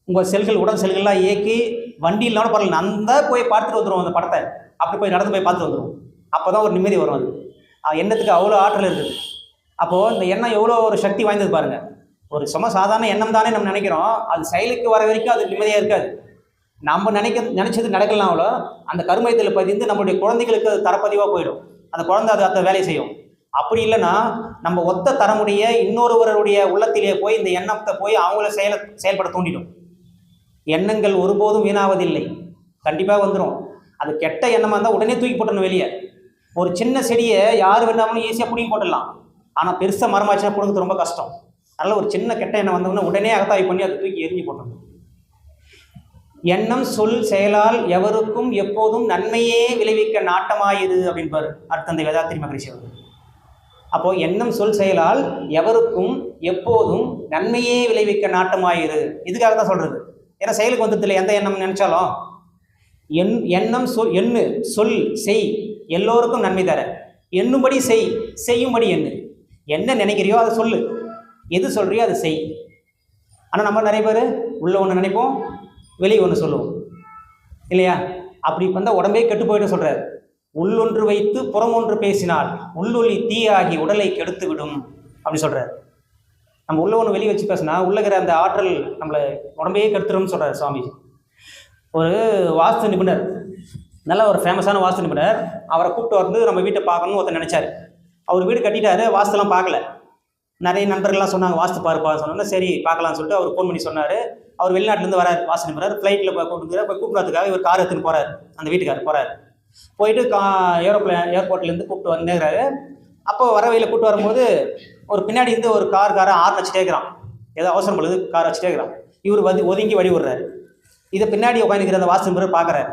உங்கள் செல்கள் உடல் செல்கள்லாம் இயக்கி வண்டி இல்லாமல் பரவாயில்ல அந்த போய் பார்த்துட்டு வந்துடும் அந்த படத்தை, அப்படி போய் நடந்து போய் பார்த்துட்டு வந்துடும். அப்போ தான் ஒரு நிம்மதி வரும். அது எண்ணத்துக்கு அவ்வளோ ஆற்றல் இருக்குது. அப்போது இந்த எண்ணம் எவ்வளோ ஒரு சக்தி வாய்ந்தது பாருங்கள். ஒரு சாதாரண எண்ணம் தானே நம்ம நினைக்கிறோம், அது செயலுக்கு வர வரைக்கும் அது நிம்மதியாக இருக்காது. நம்ம நினச்சது நடக்கலாமோ அந்த கருமையத்தில் பதிந்து நம்மளுடைய குழந்தைகளுக்கு அது தரப்பதிவாக போயிடும். அந்த குழந்தை அதை வேலையை செய்யும். அப்படி இல்லைன்னா நம்ம ஒத்த தரமுடைய இன்னொருவருடைய உள்ளத்திலே போய் இந்த எண்ணத்தை போய் அவங்கள செயல்பட தூண்டிடும். எண்ணங்கள் ஒருபோதும் வீணாவதில்லை, கண்டிப்பாக வந்துடும். அது கெட்ட எண்ணமாக இருந்தால் உடனே தூக்கி போட்டணும் வெளியே. ஒரு சின்ன செடியை யார் வேணாலும் ஈஸியாக பிடிங்கி போட்டுடலாம், ஆனால் பெருசாக மரமாச்சுன்னா பிடுங்கிறது ரொம்ப கஷ்டம். அதனால் ஒரு சின்ன கெட்ட எண்ணம் வந்தோம்னா உடனே அகத்தாய்வு பண்ணி அதை தூக்கி எரிஞ்சு போட்டணும். எண்ணம் சொல் செயலால் எவருக்கும் எப்போதும் நன்மையே விளைவிக்க நாட்டமாயிரு அப்படின்பாரு அர்த்தந்தை வேதாத்திரி மகரிஷி அவர்கள். அப்போது எண்ணம் சொல் செயலால் எவருக்கும் எப்போதும் நன்மையே விளைவிக்க நாட்டமாயிரு, இதுக்காக தான் சொல்கிறது. ஏன்னா செயலுக்கு வந்ததில்லை எந்த எண்ணம் நினைச்சாலும். எண்ணம் எண்ணு சொல் செய் எல்லோருக்கும் நன்மை தர, எண்ணும்படி செய் செய்யும்படி எண்ணு. என்ன நினைக்கிறியோ அதை சொல்லு, எது சொல்றியோ அதை செய். ஆனால் நம்ம நிறைய பேர் உள்ள ஒன்று நினைப்போம், வெளியே ஒன்று சொல்லுவோம் இல்லையா? அப்படி வந்தால் உடம்பே கெட்டு போயிட்டு சொல்கிறார். உள்ளொன்று வைத்து புறம் ஒன்று பேசினால் உள்ளொலி தீயாகி உடலை கெடுத்து விடும் அப்படின்னு சொல்கிறார். நம்ம உள்ள ஒன்று வெளியே வச்சு பேசினா உள்ளகிற அந்த ஆற்றல் நம்மளை உடம்பையே கெடுத்துரும்னு சொல்கிறார் சுவாமிஜி. ஒரு வாஸ்து நிபுணர், நல்ல ஒரு ஃபேமஸான வாஸ்து நிபுணர், அவரை கூப்பிட்டு வந்து நம்ம வீட்டை பார்க்கணும்னு ஒருத்தர் நினச்சார். அவர் வீடு கட்டிட்டாரு, வாஸ்துலாம் பார்க்கல. நிறைய நண்பர்கள்லாம் சொன்னாங்க வாஸ்து பாருப்பா சொன்னோன்னா சரி பார்க்கலாம்னு சொல்லிட்டு அவர் ஃபோன் பண்ணி சொன்னார். அவர் வெளிநாட்டிலேருந்து வரார் வாஸ்து நிபுணர், ஃப்ளைட்டில் கூப்பிட்றதுக்காக இவர் கார் எடுத்துன்னு போகிறார், அந்த வீட்டுக்காரர் போகிறார். போயிட்டு ஏர்போர்ட்லேருந்து கூப்பிட்டு வந்துங்கிறாரு. அப்போ வர வழியில் கூப்பிட்டு வரும்போது ஒரு பின்னாடி இருந்து ஒரு காரை ஆறு வச்சுட்டே இருக்கிறான், ஏதோ அவசரம் பொழுது கார் வச்சுட்டே இருக்கிறான். இவர் ஒதுங்கி வழி விடுறாரு. இதை பின்னாடி உட்காந்துக்கிற அந்த வாஸ்து நிபுணர் பார்க்குறாரு.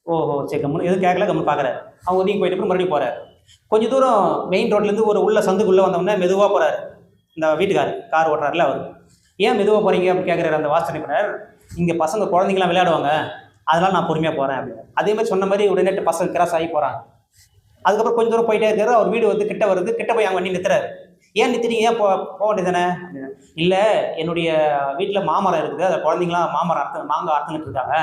ஓஹோ சரி கம்முன்னு எதுவும் கேட்கல, கம்முன்னு பார்க்குறாரு. அவன் ஒதுங்கி போயிட்டு மறுபடியும் போகிறார். கொஞ்சம் தூரம் மெயின் ரோட்லேருந்து ஒரு உள்ள சந்துக்குள்ளே வந்தோம்னா மெதுவாக போகிறார் இந்த வீட்டுக்காரர், கார் ஓட்டுறாருல அவர். ஏன் மெதுவாக போகிறீங்க அப்படின்னு கேட்குறாரு அந்த வாஸ்து நிபுணர். இங்கே பசங்க குழந்தைங்களாம் விளையாடுவாங்க, அதனால் நான் பொறுமையாக போகிறேன் அப்படின்னு. அதே மாதிரி சொன்ன மாதிரி உடனே பசங்க கிராஸ் ஆகி போகிறாங்க. அதுக்கப்புறம் கொஞ்சம் தூரம் போயிட்டே இருக்காரு. அவர் வீடு வந்து கிட்ட வருது, கிட்ட போய் அவங்க வண்டி நிறுத்துறாரு. ஏன் நிறுத்துறீங்க, ஏன் போக வேண்டியதானே அப்படின்னு. இல்லை என்னுடைய வீட்டில் மாமரம் இருக்குது, அதை குழந்தைங்களாம் மாமரம் மாங்காய் அறுத்துக்கிட்டு இருக்காங்க,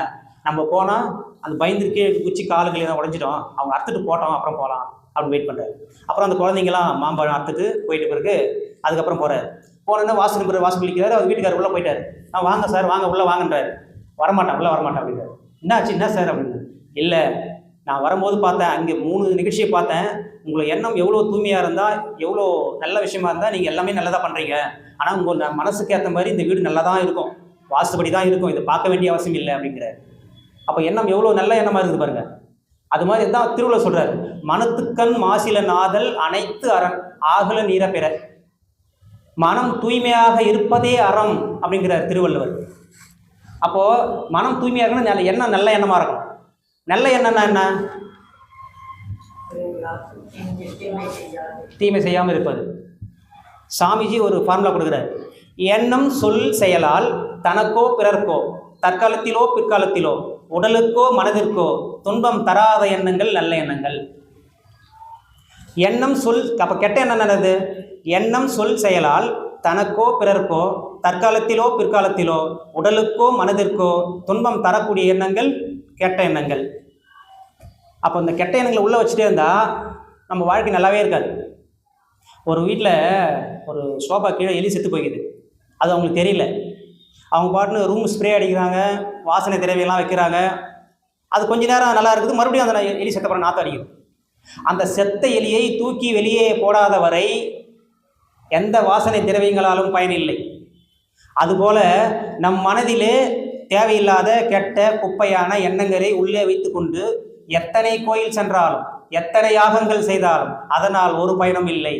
நம்ம போனால் அந்த பயந்துருக்கே குச்சி காலுகள் எதாவது உடஞ்சிட்டோம், அவங்க அறுத்துட்டு போட்டோம் அப்புறம் போகலாம் அப்படின்னு வெயிட் பண்ணுறாரு. அப்புறம் அந்த குழந்தைங்களாம் மாம்பழம் அறுத்துட்டு போயிட்டு பிறகு அதுக்கப்புறம் போகிறாரு. போனோன்னா வாசல் பிடிக்கிறாரு. அவர் வீட்டுக்காரர் உள்ளே போயிட்டார். வாங்க சார் வாங்க உள்ளே வாங்கன்றாரு. வரமாட்டேன் உள்ளே வரமாட்டேன் அப்படின்றாரு. என்ன சார் அப்படின்னு. இல்லை நான் வரும்போது பார்த்தேன், அங்கே 3 நிகழ்ச்சியை பார்த்தேன், உங்களை எண்ணம் எவ்வளோ தூய்மையாக இருந்தால் எவ்வளோ நல்ல விஷயமா இருந்தால் நீங்கள் எல்லாமே நல்லதாக பண்ணுறீங்க, ஆனால் உங்கள் மனசுக்கு ஏற்ற மாதிரி இந்த வீடு நல்லா தான் இருக்கும், வாஸ்துபடி தான் இருக்கும், இதை பார்க்க வேண்டிய அவசியம் இல்லை அப்படிங்கிறார். அப்போ எண்ணம் எவ்வளோ நல்ல எண்ணமாக இருக்குது பாருங்கள். அது மாதிரி தான் திருவள்ளுவர் சொல்கிறார், மனத்துக்கண் மாசில நாதல் அனைத்து அறம் ஆகல நீர பெற. மனம் தூய்மையாக இருப்பதே அறம் அப்படிங்கிறார் திருவள்ளுவர். அப்போது மனம் தூய்மையாக இருக்கணும், எண்ணம் நல்ல எண்ணமாக இருக்கணும். நல்ல எண்ணம்னா என்ன? தீமை செய்யாமல் இருப்பது. சாமிஜி ஒரு ஃபார்முலா கொடுக்குறார். எண்ணம் சொல் செயலால் தனக்கோ பிறர்க்கோ தற்காலத்திலோ பிற்காலத்திலோ உடலுக்கோ மனதிற்கோ துன்பம் தராத எண்ணங்கள் நல்ல எண்ணங்கள். எண்ணம் சொல், அப்போ கெட்ட எண்ணம் என்னது? எண்ணம் சொல் செயலால் தனக்கோ பிறர்க்கோ தற்காலத்திலோ பிற்காலத்திலோ உடலுக்கோ மனதிற்கோ துன்பம் தரக்கூடிய எண்ணங்கள் கெட்ட எண்ணங்கள். அப்போ இந்த கெட்ட எண்ணங்களை உள்ளே வச்சுட்டே இருந்தால் நம்ம வாழ்க்கை நல்லாவே இருக்காது. ஒரு வீட்டில் ஒரு சோஃபா கீழே எலி செத்து போய்க்குது, அது அவங்களுக்கு தெரியல. அவங்க பாட்டுன்னு ரூம் ஸ்ப்ரே அடிக்கிறாங்க, வாசனை திரவியெல்லாம் வைக்கிறாங்க. அது கொஞ்ச நேரம் நல்லா இருக்குது, மறுபடியும் அந்த எலி செத்த பிறகு நாற்றம் அடிக்குது. அந்த செத்த எலியை தூக்கி வெளியே போடாத வரை எந்த வாசனை திரவியங்களாலும் பயனில்லை. அதுபோல் நம் மனதிலே தேவையில்லாத கெட்ட குப்பையான எண்ணங்களை உள்ளே வைத்து கொண்டு எத்தனை கோயில் சென்றாலும் எத்தனை யாகங்கள் செய்தாலும் அதனால் ஒரு பயனும் இல்லை.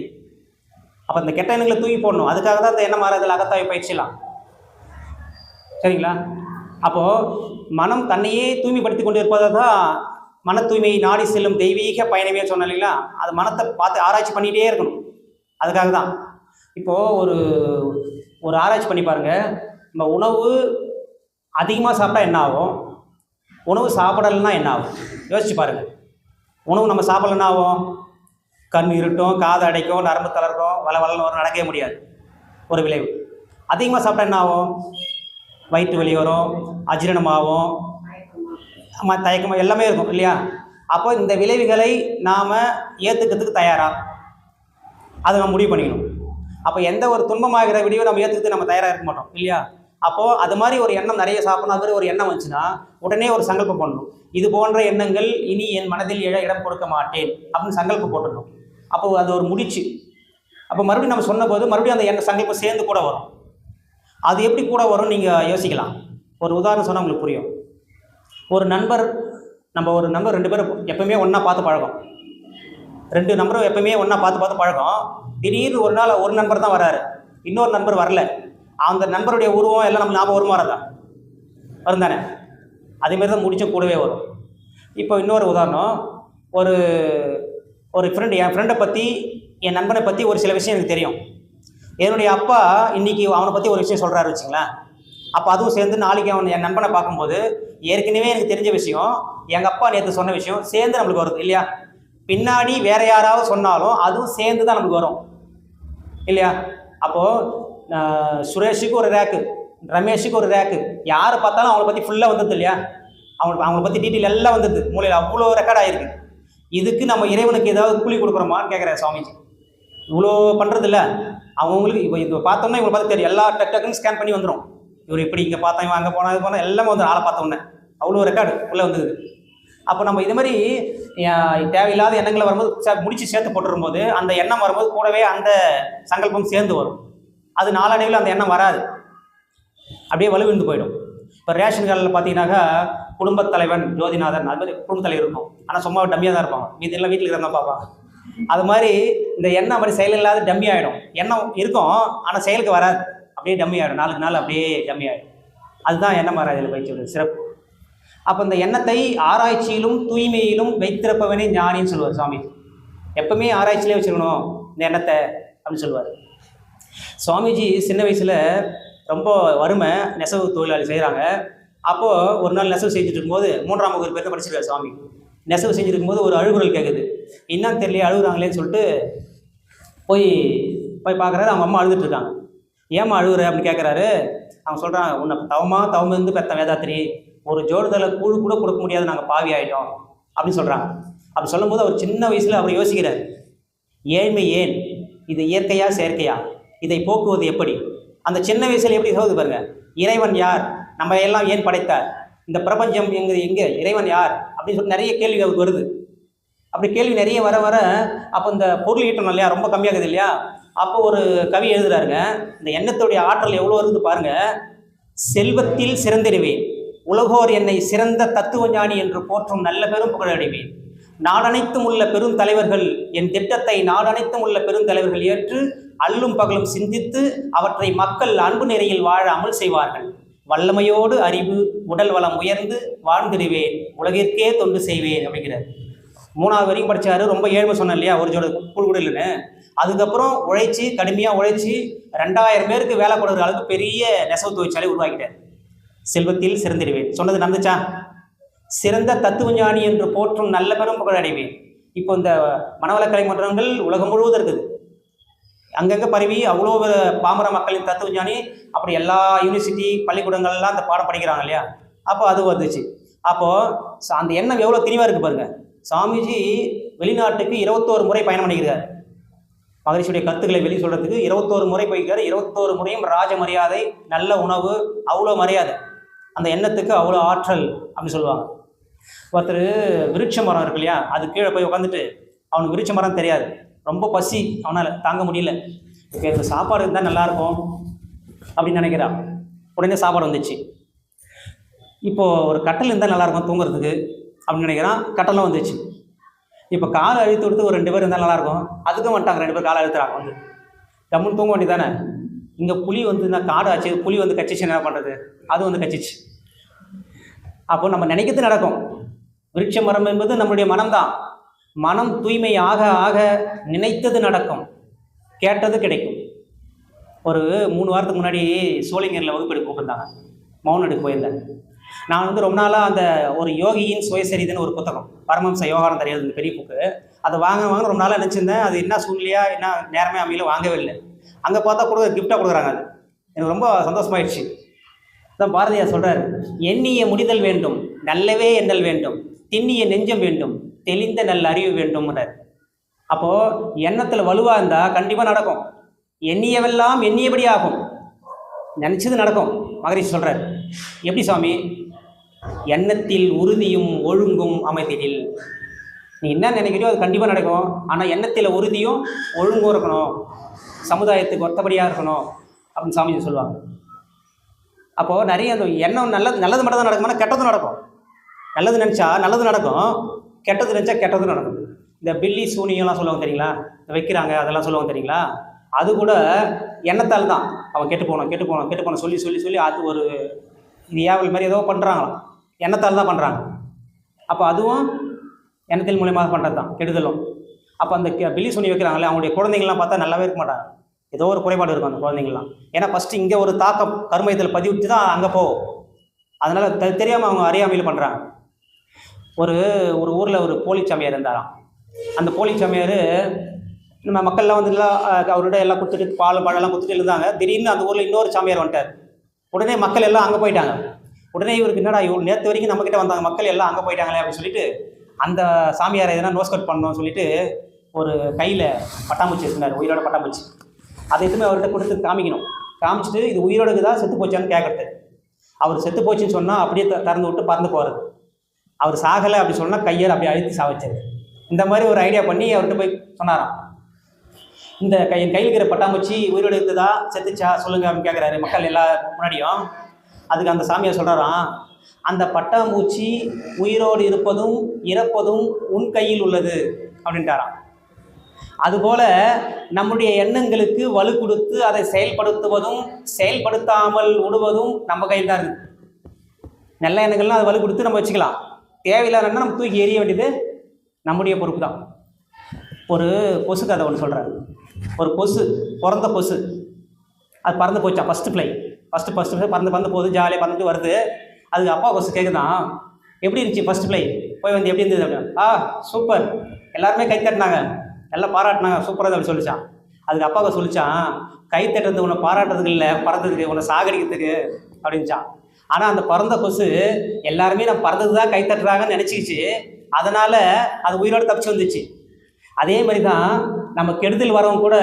அப்போ இந்த கெட்ட எண்ணங்களை தூக்கி போடணும். அதுக்காக தான் இந்த எண்ண மாறுதல் அகத்தாய்வு பயிற்சிலாம், சரிங்களா? அப்போது மனம் தன்னையே தூய்மைப்படுத்தி கொண்டு இருப்பதை தான் மன தூய்மையை நாடி செல்லும் தெய்வீக பயணமே சொன்னேன் இல்லைங்களா? அது மனத்தை பார்த்து ஆராய்ச்சி பண்ணிகிட்டே இருக்கணும். அதுக்காக தான் இப்போது ஒரு ஆராய்ச்சி பண்ணி பாருங்கள். நம்ம உணவு அதிகமாக சாப்பிட்டா என்ன ஆகும், உணவு சாப்பிடலைன்னா என்ன ஆகும் யோசிச்சு பாருங்கள். உணவு நம்ம சாப்பிடலன்னா ஆகும், கண் இருட்டும், காது அடைக்கும், நரம்பு தளர்க்கும், வளன்னு வரும், நடக்கவே முடியாது. ஒரு விளைவு. அதிகமாக சாப்பிட்டா என்ன ஆகும், வயிற்று வலி வரும், அஜீரணமாகும், தயக்கமாக எல்லாமே இருக்கும் இல்லையா? அப்போ இந்த விளைவுகளை நாம் ஏற்றுக்கிறதுக்கு தயாராக அதை நம்ம முடிவு பண்ணிக்கணும். அப்போ எந்த ஒரு துன்பமாகிற விடியோ நம்ம ஏற்றுக்கிறது நம்ம தயாராக இருக்க மாட்டோம் இல்லையா? அப்போது அது மாதிரி ஒரு எண்ணம் நிறைய சாப்பிடணும், அது மாதிரி ஒரு எண்ணம் வந்துச்சுன்னா உடனே ஒரு சங்கல்பம் பண்ணணும். இது போன்ற எண்ணங்கள் இனி என் மனதில் இடம் கொடுக்க மாட்டேன் அப்படின்னு சங்கல்பம் போட்டுடணும். அப்போ அது ஒரு முடிச்சு. அப்போ மறுபடியும் நம்ம சொன்னபோது மறுபடியும் அந்த எண்ண சங்கல்பம் சேர்ந்து கூட வரும். அது எப்படி கூட வரும்னு நீங்கள் யோசிக்கலாம். ஒரு உதாரணம் சொன்னால் உங்களுக்கு புரியும். ஒரு நண்பர் ஒரு நண்பர் 2 பேரும் எப்பவுமே ஒன்றா பார்த்து பழகும். 2 நம்பரும் எப்பவுமே ஒன்றா பார்த்து பழகும். திடீர்னு ஒரு நாள் ஒரு நண்பர் தான் வராரு, இன்னொரு நண்பர் வரல. அந்த நண்பருடைய உருவம் எல்லாம் நம்ம ஞாபகம் வருமா வரும் தானே? அதேமாரி தான் முடிச்சும் கூடவே வரும். இப்போ இன்னொரு உதாரணம், ஒரு ஒரு ஃப்ரெண்டு, என் ஃப்ரெண்டை பற்றி, என் நண்பனை பற்றி ஒரு சில விஷயம் எனக்கு தெரியும். என்னுடைய அப்பா இன்றைக்கி அவனை பற்றி ஒரு விஷயம் சொல்கிறாரு வச்சுங்களேன். அப்போ அதுவும் சேர்ந்து நாளைக்கு என் நண்பனை பார்க்கும்போது ஏற்கனவே எனக்கு தெரிஞ்ச விஷயம், எங்கள் அப்பா நேற்று சொன்ன விஷயம் சேர்ந்து நம்மளுக்கு வருது இல்லையா? பின்னாடி வேறு யாராவது சொன்னாலும் அதுவும் சேர்ந்து தான் நம்மளுக்கு வரும் இல்லையா? அப்போது சுரேஷுக்கு ஒரு ரேக்கு, ரமேஷுக்கு ஒரு ரேக்கு, யாரை பார்த்தாலும் அவங்கள பற்றி ஃபுல்லாக வந்துடுது இல்லையா? அவங்கள பற்றி டீட்டெயில் எல்லாம் வந்துடுது, மூலையில் அவ்வளோ ரெக்கார்ட் ஆகிருக்கு. இதுக்கு நம்ம இறைவனுக்கு ஏதாவது கூலி கொடுக்குறோமான்னு கேட்குறேன் சுவாமிஜி. இவ்வளோ பண்ணுறது இல்லை அவங்களுக்கு. இப்போ இது பார்த்தோம்னா இவங்களை பார்த்து தெரியும், எல்லா டக்குன்னு ஸ்கேன் பண்ணி வந்துடும். இவர் இப்படி இங்கே பார்த்தா, இவன் அங்கே போனால், இது போனால் எல்லாமே வந்து ஆளை பார்த்தோன்னே அவ்வளோ ரெக்கார்டு உள்ளே வந்துது. அப்போ நம்ம இது மாதிரி தேவையில்லாத எண்ணங்களை வரும்போது முடிச்சு சேர்த்து போட்டுரும்போது அந்த எண்ணம் வரும்போது கூடவே அந்த சங்கல்பம் சேர்ந்து வரும். அது நாளடைவில் அந்த எண்ணம் வராது, அப்படியே வலுவிழுந்து போயிடும். இப்போ ரேஷன் கார்டில் பார்த்தீங்கன்னாக்கா குடும்பத் தலைவன் ஜோதிநாதன் அது மாதிரி குடும்பத் தலைவர் இருக்கும், ஆனால் சும்மா டம்மியாக தான் இருப்பாங்க, மீதி எல்லாம் வீட்டில் இருக்கிறதா பார்ப்பாங்க. அது மாதிரி இந்த எண்ணம் மாதிரி செயல் இல்லாத டம்மி ஆகிடும். எண்ணம் இருக்கும் ஆனால் செயலுக்கு வராது, அப்படியே டம்மி ஆகிடும், நாளுக்கு நாள் அப்படியே டம்மி ஆகிடும். அதுதான் எண்ணம் ஆராய்ச்சியில் பயிற்சியோட சிறப்பு. அப்போ இந்த எண்ணத்தை ஆராய்ச்சியிலும் தூய்மையிலும் வைத்திருப்பவனே ஞானின்னு சொல்லுவார் சுவாமி. எப்பவுமே ஆராய்ச்சியிலே வச்சுருக்கணும் இந்த எண்ணத்தை அப்படின்னு சொல்லுவார் சுவாமிஜி. சின்ன வயசில் ரொம்ப வறுமை, நெசவு தொழிலாளி செய்கிறாங்க. அப்போது ஒரு நாள் நெசவு செஞ்சுட்டு இருக்கும்போது 3ஆம் வகுப்பு பேருக்கு படிச்சிருக்காரு சுவாமி. நெசவு செஞ்சுட்டு இருக்கும்போது ஒரு அழுகுரல் கேட்குது. என்னன்னு தெரியலையே அழுகுறாங்களேன்னு சொல்லிட்டு போய் பார்க்குறாரு. அவங்க அம்மா அழுதுட்டு இருக்காங்க. ஏம்மா அழுகுற அப்படின்னு கேட்குறாரு. அவங்க சொல்கிறாங்க, உன்னை தவம் இருந்து பெத்த வேதாத்திரி, ஒரு ஜோடுதலை கூழ் கூட கொடுக்க முடியாது, நாங்கள் பாவி ஆகிட்டோம் அப்படின்னு சொல்கிறாங்க. அப்படி சொல்லும்போது அவர் சின்ன வயசில் அவர் யோசிக்கிறார், ஏழ்மை ஏன், இது இயற்கையா செயற்கையா, இதை போக்குவது எப்படி? அந்த சின்ன வயசில் எப்படி சொல்லுது பாருங்க. இறைவன் யார், நம்ம எல்லாம் ஏன் படைத்தார், இந்த பிரபஞ்சம் எங்கே, இறைவன் யார் அப்படின்னு சொல்லி நிறைய கேள்வி அவருக்கு வருது. அப்படி கேள்வி நிறைய வர வர அப்போ இந்த பொருள் ஈட்டம் இல்லையா ரொம்ப கம்மியாகுது இல்லையா? அப்போ ஒரு கவி எழுதுறாருங்க, இந்த எண்ணத்துடைய ஆற்றல் எவ்வளோ இருக்குது பாருங்க. செல்வத்தில் சிறந்திடுவேன், உலகோர் என்னை சிறந்த தத்துவ ஞானி என்று போற்றும் நல்ல பெரும் புகழடைவேன். நாடனைத்தும் உள்ள பெரும் தலைவர்கள் என் திட்டத்தை நாடனைத்தும் உள்ள பெருந்தலைவர்கள் ஏற்று அல்லும் பகலும் சிந்தித்து அவற்றை மக்கள் அன்பு நெறியில் வாழ அமல் செய்வார்கள். வல்லமையோடு அறிவு உடல் வளம் உயர்ந்து வாழ்ந்திடுவேன், உலகிற்கே தொண்டு செய்வேன் அப்படிங்கிறார். 3வது வரைக்கும் படித்தார். ரொம்ப ஏழ்மை சொன்னேன் இல்லையா, ஒரு ஜோட கூழ் கூட இல்லைன்னு. அதுக்கப்புறம் உழைச்சி கடுமையாக உழைச்சி 2000 பேருக்கு வேலை கொடுக்குற அளவுக்கு பெரிய நெசவு தொழிற்சாலை உருவாக்கிட்டார். செல்வத்தில் சிறந்திடுவேன் சொன்னது நடந்துச்சா? சிறந்த தத்துவஞானி என்று போற்றும் நல்ல பெரும் புகழ் அடைவேன். இப்போ இந்த மனவளக்கலை மன்றங்கள் உலகம் முழுவதும் இருக்குது, அங்கங்கே பரவி அவ்வளோ பாமர மக்களின் தத்துவஞானி அப்படி எல்லா யூனிவர்சிட்டி பள்ளிக்கூடங்கள்லாம் அந்த பாடம் படிக்கிறாங்க இல்லையா? அப்போ அது வந்துச்சு. அப்போது அந்த எண்ணம் எவ்வளோ தெளிவாக இருக்குது பாருங்க. சாமிஜி வெளிநாட்டுக்கு 21 முறை பயணம் பண்ணிக்கிறார். மகரிஷியுடைய கருத்துக்களை வெளியே சொல்கிறதுக்கு 21 முறை போய்க்கிறார். 21 முறையும் ராஜ மரியாதை, நல்ல உணவு, அவ்வளோ மரியாதை. அந்த எண்ணத்துக்கு அவ்வளோ ஆற்றல் அப்படின்னு சொல்லுவாங்க. ஒருத்தர் விருட்ச மரம் இருக்கு இல்லையா, அது கீழே போய் உட்காந்துட்டு அவனுக்கு விருட்ச மரம் தெரியாது, ரொம்ப பசி, அவனால் தாங்க முடியல. இப்போ எனக்கு சாப்பாடு இருந்தால் நல்லாயிருக்கும் அப்படின்னு நினைக்கிறான். உடனே சாப்பாடு வந்துச்சு. இப்போது ஒரு கட்டல் இருந்தால் நல்லாயிருக்கும் தூங்குறதுக்கு அப்படின்னு நினைக்கிறான். கட்டலும் வந்துச்சு. இப்போ காலை அழுத்து கொடுத்து ஒரு 2 பேர் இருந்தால் நல்லாயிருக்கும், அதுக்கும் வந்துட்டாங்க. 2 பேர் காலை அழுத்துறாங்க. வந்து கம்முன்னு தூங்க வேண்டி தானே. இங்கே புலி வந்து நான் காடு ஆச்சு, புலி வந்து கச்சிச்சு, என்ன பண்ணுறது, அது வந்து கச்சிச்சு. அப்போ நம்ம நினைக்கிறது நடக்கும். விருட்ச மரம் என்பது நம்மளுடைய மனம்தான். மனம் தூய்மை ஆக ஆக நினைத்தது நடக்கும், கேட்டது கிடைக்கும். ஒரு 3 வாரத்துக்கு முன்னாடி சோளிங்கரில் வகுப்பு எடுக்க கூப்பிட்டுருந்தாங்க, மௌனம் எடுக்க போயிருந்தேன். நான் வந்து ரொம்ப நாளாக அந்த ஒரு யோகியின் சுயசரிதைன்னு ஒரு புத்தகம், பரமஹம்ச யோகானந்தர் எழுதுன பெரிய புக்கு, அதை வாங்க ரொம்ப நாளாக நினச்சிருந்தேன். அது என்ன சூழ்நிலையா என்ன நேரமே அமையில வாங்கவே இல்லை. அங்கே பார்த்தா கூட கிஃப்டாக கொடுக்குறாங்க. அது எனக்கு ரொம்ப சந்தோஷமாயிடுச்சு. தான் பாரதியார் சொல்கிறார், எண்ணிய முடிதல் வேண்டும், நல்லவே எண்ணல் வேண்டும், திண்ணிய நெஞ்சம் வேண்டும், தெளிந்த நல்ல அறிவு வேண்டும்ன்றார். அப்போது எண்ணத்தில் வலுவாக இருந்தால் கண்டிப்பாக நடக்கும். எண்ணியவெல்லாம் எண்ணியபடி ஆகும், நினச்சது நடக்கும். மகரிஷி சொல்கிறார். எப்படி சுவாமி? எண்ணத்தில் உறுதியும் ஒழுங்கும் அமைதியில். நீ என்ன நினைக்கிறியோ அது கண்டிப்பாக நடக்கும். ஆனால் எண்ணத்தில் உறுதியும் ஒழுங்கும் இருக்கணும், சமுதாயத்துக்கு ஒத்தபடியாக இருக்கணும் அப்படின்னு சாமிஜி சொல்லுவாங்க. அப்போது நிறைய அந்த எண்ணம் நல்லது மட்டும் தான் நடக்குமானா கெட்டதும் நடக்கும். நல்லது நினச்சா நல்லது நடக்கும், கெட்டது நினச்சா கெட்டதும் நடக்கும். இந்த பில்லி சூனியெல்லாம் சொல்லுவாங்க தெரியுங்களா, வைக்கிறாங்க அதெல்லாம் சொல்லுவாங்க தெரியுங்களா, அது கூட எண்ணத்தால் தான். அவன் கெட்டு போனோம் சொல்லி சொல்லி சொல்லி அது ஒரு இது ஏவல் மாதிரி ஏதோ பண்ணுறாங்களாம், எண்ணத்தால் தான் பண்ணுறாங்க. அப்போ அதுவும் எண்ணத்தின் மூலியமாக பண்ணுறது தான் கெடுதலும். அப்போ அந்த பில்லி சூனி வைக்கிறாங்களே அவங்களுடைய குழந்தைங்கள்லாம் பார்த்தா நல்லாவே இருக்க மாட்டாங்க, ஏதோ ஒரு குறைபாடு இருக்கும் அந்த குழந்தைங்கள்லாம். ஏன்னா ஃபஸ்ட்டு இங்கே ஒரு தாக்கம் கருமையத்தில் பதிவிட்டு தான் அங்கே போகும். அதனால் தெரியாமல் அவங்க அறியாமையில் பண்ணுறாங்க. ஒரு ஊரில் ஒரு போலி சாமியார் இருந்தாராம். அந்த போலி சாமியார் நம்ம மக்கள்லாம் வந்துலாம் அவரோட எல்லாம் கொடுத்துட்டு பால் பழம்லாம் கொடுத்துட்டு இருந்தாங்க. திடீர்னு அந்த ஊரில் இன்னொரு சாமியார் வந்துட்டார். உடனே மக்கள் எல்லாம் அங்கே போயிட்டாங்க. உடனே இவருக்கு என்னடா இவ்வளோ நேற்று வரைக்கும் நம்மக்கிட்ட வந்தாங்க, மக்கள் எல்லாம் அங்கே போயிட்டாங்களே அப்படின்னு சொல்லிட்டு அந்த சாமியாரை எதனா நோஸ்கட் பண்ணணும்னு சொல்லிட்டு ஒரு கையில் பட்டாம்பூச்சி வச்சுருந்தார், உயிரோட பட்டாம்பூச்சி. அதை எதுவுமே அவர்கிட்ட கொடுத்து காமிச்சிட்டு இது உயிரோடுக்கு தான் செத்து போச்சான்னு கேட்குறது. அவர் செத்து போச்சுன்னு சொன்னால் அப்படியே திறந்து விட்டு பறந்து போகிறது. அவர் சாகலை அப்படி சொன்னால் கையால் அப்படியே அழுத்தி சாவச்சது. இந்த மாதிரி ஒரு ஐடியா பண்ணி அவர்கிட்ட போய் சொன்னாராம், இந்த என் கையில் இருக்கிற பட்டாம்பூச்சி உயிரோடு இருக்குதா செத்துச்சா சொல்லுங்க அப்படின்னு கேட்குறாரு மக்கள் எல்லா முன்னாடியும். அதுக்கு அந்த சாமியார் சொல்கிறாராம், அந்த பட்டாம்பூச்சி உயிரோடு இருப்பதும் இறப்பதும் உன் கையில் உள்ளது அப்படின்ட்டாராம். அதுபோல் நம்முடைய எண்ணங்களுக்கு வலு கொடுத்து அதை செயல்படுத்துவதும் செயல்படுத்தாமல் விடுவதும் நம்ம கையில் தான் இருக்குது. நல்ல எண்ணங்கள்லாம் அதை வலு கொடுத்து நம்ம வச்சுக்கலாம், தேவையில்லாத நம்ம தூக்கி எறிய வேண்டியது நம்முடைய பொறுப்பு தான். ஒரு கொசு கதை ஒன்று சொல்கிறாரு. ஒரு கொசு, பிறந்த கொசு, அது பறந்து போச்சா ஃபஸ்ட்டு பறந்து போகுது, ஜாலியாக பறந்துட்டு வருது. அதுக்கு அப்பா கொசு கேட்குதான், எப்படி இருந்துச்சு ஃபஸ்ட்டு ஃப்ளை போய் வந்து எப்படி இருந்தது அப்படின்னு. சூப்பர், எல்லாருமே கை தட்டினாங்க, எல்லாம் பாராட்டினாங்க, சூப்பராக அப்படி சொல்லிச்சான். அதுக்கு அப்பாவை சொல்லிச்சான், கை தட்டுறது உன்னை பாராட்டுறதுக்கு இல்லை, பறந்ததுக்கு, உன்னை சாகடிக்கிறதுக்கு அப்படின்ச்சான். ஆனால் அந்த பிறந்த கொசு எல்லாருமே நான் பறந்தது தான் கை தட்டுறாங்கன்னு நினச்சிக்கிச்சு, அதனால் அது உயிரோடு தப்பிச்சு வந்துச்சு. அதே மாதிரி தான் நம்ம கெடுதல் வரவங்க கூட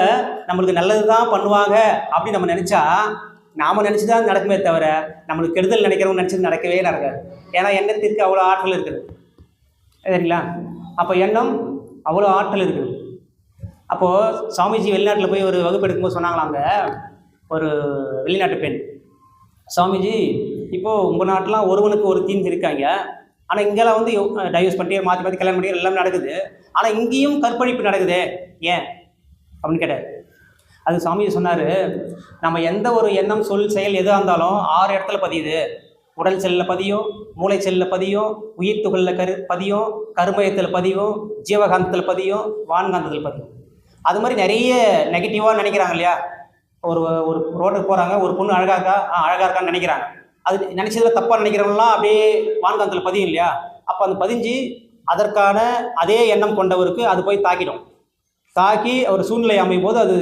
நம்மளுக்கு நல்லது தான் பண்ணுவாங்க அப்படின்னு நம்ம நினச்சா நாம் நினச்சி தான் நடக்குமே தவிர நம்மளுக்கு கெடுதல் நினைக்கிறவங்க நினச்சது நடக்கவே நடக்காது. ஏன்னா எண்ணத்திற்கு அவ்வளோ ஆற்றல் இருக்குது சரிங்களா. அப்போ எண்ணம் அவ்வளோ ஆற்றல் இருக்குது. அப்போது சாமிஜி வெளிநாட்டில் போய் ஒரு வகுப்பு எடுக்கும்போது சொன்னாங்களாங்க, ஒரு வெளிநாட்டு பெண், சாமிஜி இப்போது உங்கள் நாட்டெலாம் ஒருவனுக்கு ஒரு தீன் இருக்காங்க, ஆனால் இங்கெல்லாம் வந்து டைவர்ஸ் பண்ணிட்டு மாற்றி கல்யாணம் பண்ணி எல்லாம் நடக்குது, ஆனால் இங்கேயும் கற்பழிப்பு நடக்குது ஏன் அப்படின்னு கேட்டார். அது சாமிஜி சொன்னார், நம்ம எந்த ஒரு எண்ணம் சொல் செயல் எதாக இருந்தாலும் 6 இடத்துல பதியுது. உடல் செல்லில் பதியும், மூளை செல்லில் பதியும், உயிர் துகளில் பதியும், கருமயத்தில் பதியும், ஜீவகாந்தத்தில் பதியும், வான்காந்தத்தில் பதியும். அது மாதிரி நிறைய நெகட்டிவாக நினைக்கிறாங்க இல்லையா. ஒரு ரோட்டுக்கு போகிறாங்க, ஒரு பொண்ணு அழகாக இருக்கான்னு நினைக்கிறாங்க, அது நினச்சதில் தப்பாக நினைக்கிறவங்களாம் அப்படியே வான்காந்தத்தில் பதியும் இல்லையா. அப்போ அது பதிஞ்சு அதற்கான அதே எண்ணம் கொண்டவருக்கு அது போய் தாக்கி ஒரு சூழ்நிலை அமையும் போது அது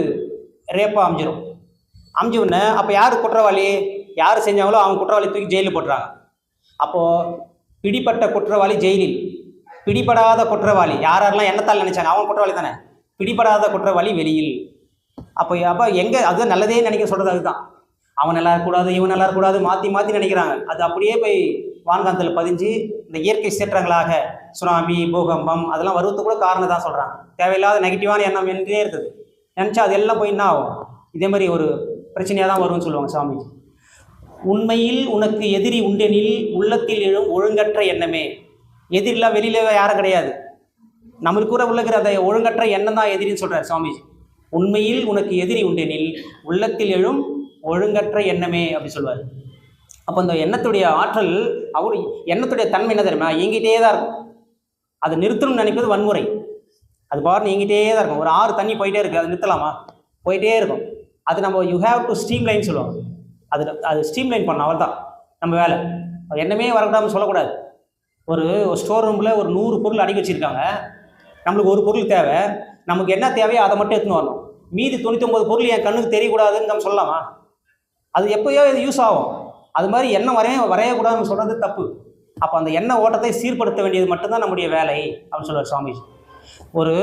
ரேப்பாக அமைஞ்ச உடனே அப்போ யார் குற்றவாளி, யார் செஞ்சாங்களோ அவங்க குற்றவாளி தூக்கி ஜெயிலில் போட்டுறாங்க. அப்போது பிடிப்பட்ட குற்றவாளி ஜெயிலில், பிடிபடாத குற்றவாளி யாரெல்லாம் எண்ணத்தால் நினைச்சாங்க அவங்க குற்றவாளி தானே, பிடிபடாத குற்றவாளி வெளியில். அப்போ எங்கே அது நல்லதே நினைக்க சொல்கிறது அதுதான். அவன் நல்லா இருக்கக்கூடாது, இவன் நல்லா இருக்கக்கூடாது, மாற்றி நினைக்கிறாங்க. அது அப்படியே போய் வான்காந்தத்தில் பதிஞ்சு இந்த இயற்கை சீற்றங்களாக சுனாமி, பூகம்பம் அதெல்லாம் வருவதுக்கு கூட காரணம் தான் சொல்கிறாங்க. தேவையில்லாத நெகட்டிவான எண்ணம் என்றே இருக்குது, நினச்சா அது எல்லாம் போய் என்ன ஆகும், இதே மாதிரி ஒரு பிரச்சனையாக தான் வரும்னு சொல்லுவாங்க சாமிஜி. உண்மையில் உனக்கு எதிரி உண்டெனில் உள்ளத்தில் எழும் ஒழுங்கற்ற எண்ணமே. எதிரிலாம் வெளியில் யாரும் கிடையாது, நம்மளுக்கு கூட உள்ளக்கிற அந்த ஒழுங்கற்ற எண்ணம் தான் எதிரின்னு சொல்கிறார் சாமிஜி. உண்மையில் உனக்கு எதிரி உண்டெனில் உள்ளத்தில் எழும் ஒழுங்கற்ற எண்ணமே அப்படி சொல்வார். அப்போ இந்த எண்ணத்துடைய ஆற்றல், எண்ணத்துடைய தன்மை என்ன தெரியுமா, இயங்கிட்டே தான் இருக்கும். அதை நிறுத்தணும்னு நினைப்பது வன்முறை. அது பாருன்னு இயங்கிட்டே தான் இருக்கும். ஒரு ஆறு தண்ணி போயிட்டே இருக்குது, அது நிறுத்தலாமா, போயிட்டே இருக்கும். அது நம்ம you have to stream line சொல்லுவோம். அது ஸ்ட்ரீம் லைன் பண்ணணும், அவள் தான் நம்ம வேலை. எண்ணமே வரக்கூடாதுன்னு சொல்லக்கூடாது. ஒரு ஸ்டோர் ரூமில் ஒரு 100 பொருள் அடக்கி வச்சுருக்காங்க, நம்மளுக்கு ஒரு பொருள் தேவை, நமக்கு என்ன தேவையோ அதை மட்டும் எடுத்துன்னு வரணும். மீதி 99 பொருள் என் கண்ணுக்கு தெரியக்கூடாதுன்னு நம்ம சொல்லலாமா? அது எப்போயோ இது யூஸ் ஆகும். அது மாதிரி எண்ணம் வரையக்கூடாதுன்னு சொல்கிறது தப்பு. அப்போ அந்த எண்ண ஓட்டத்தை சீர்படுத்த வேண்டியது மட்டும்தான் நம்முடைய வேலை அப்படின்னு சொல்லுவார் சுவாமிஜி. ஒரு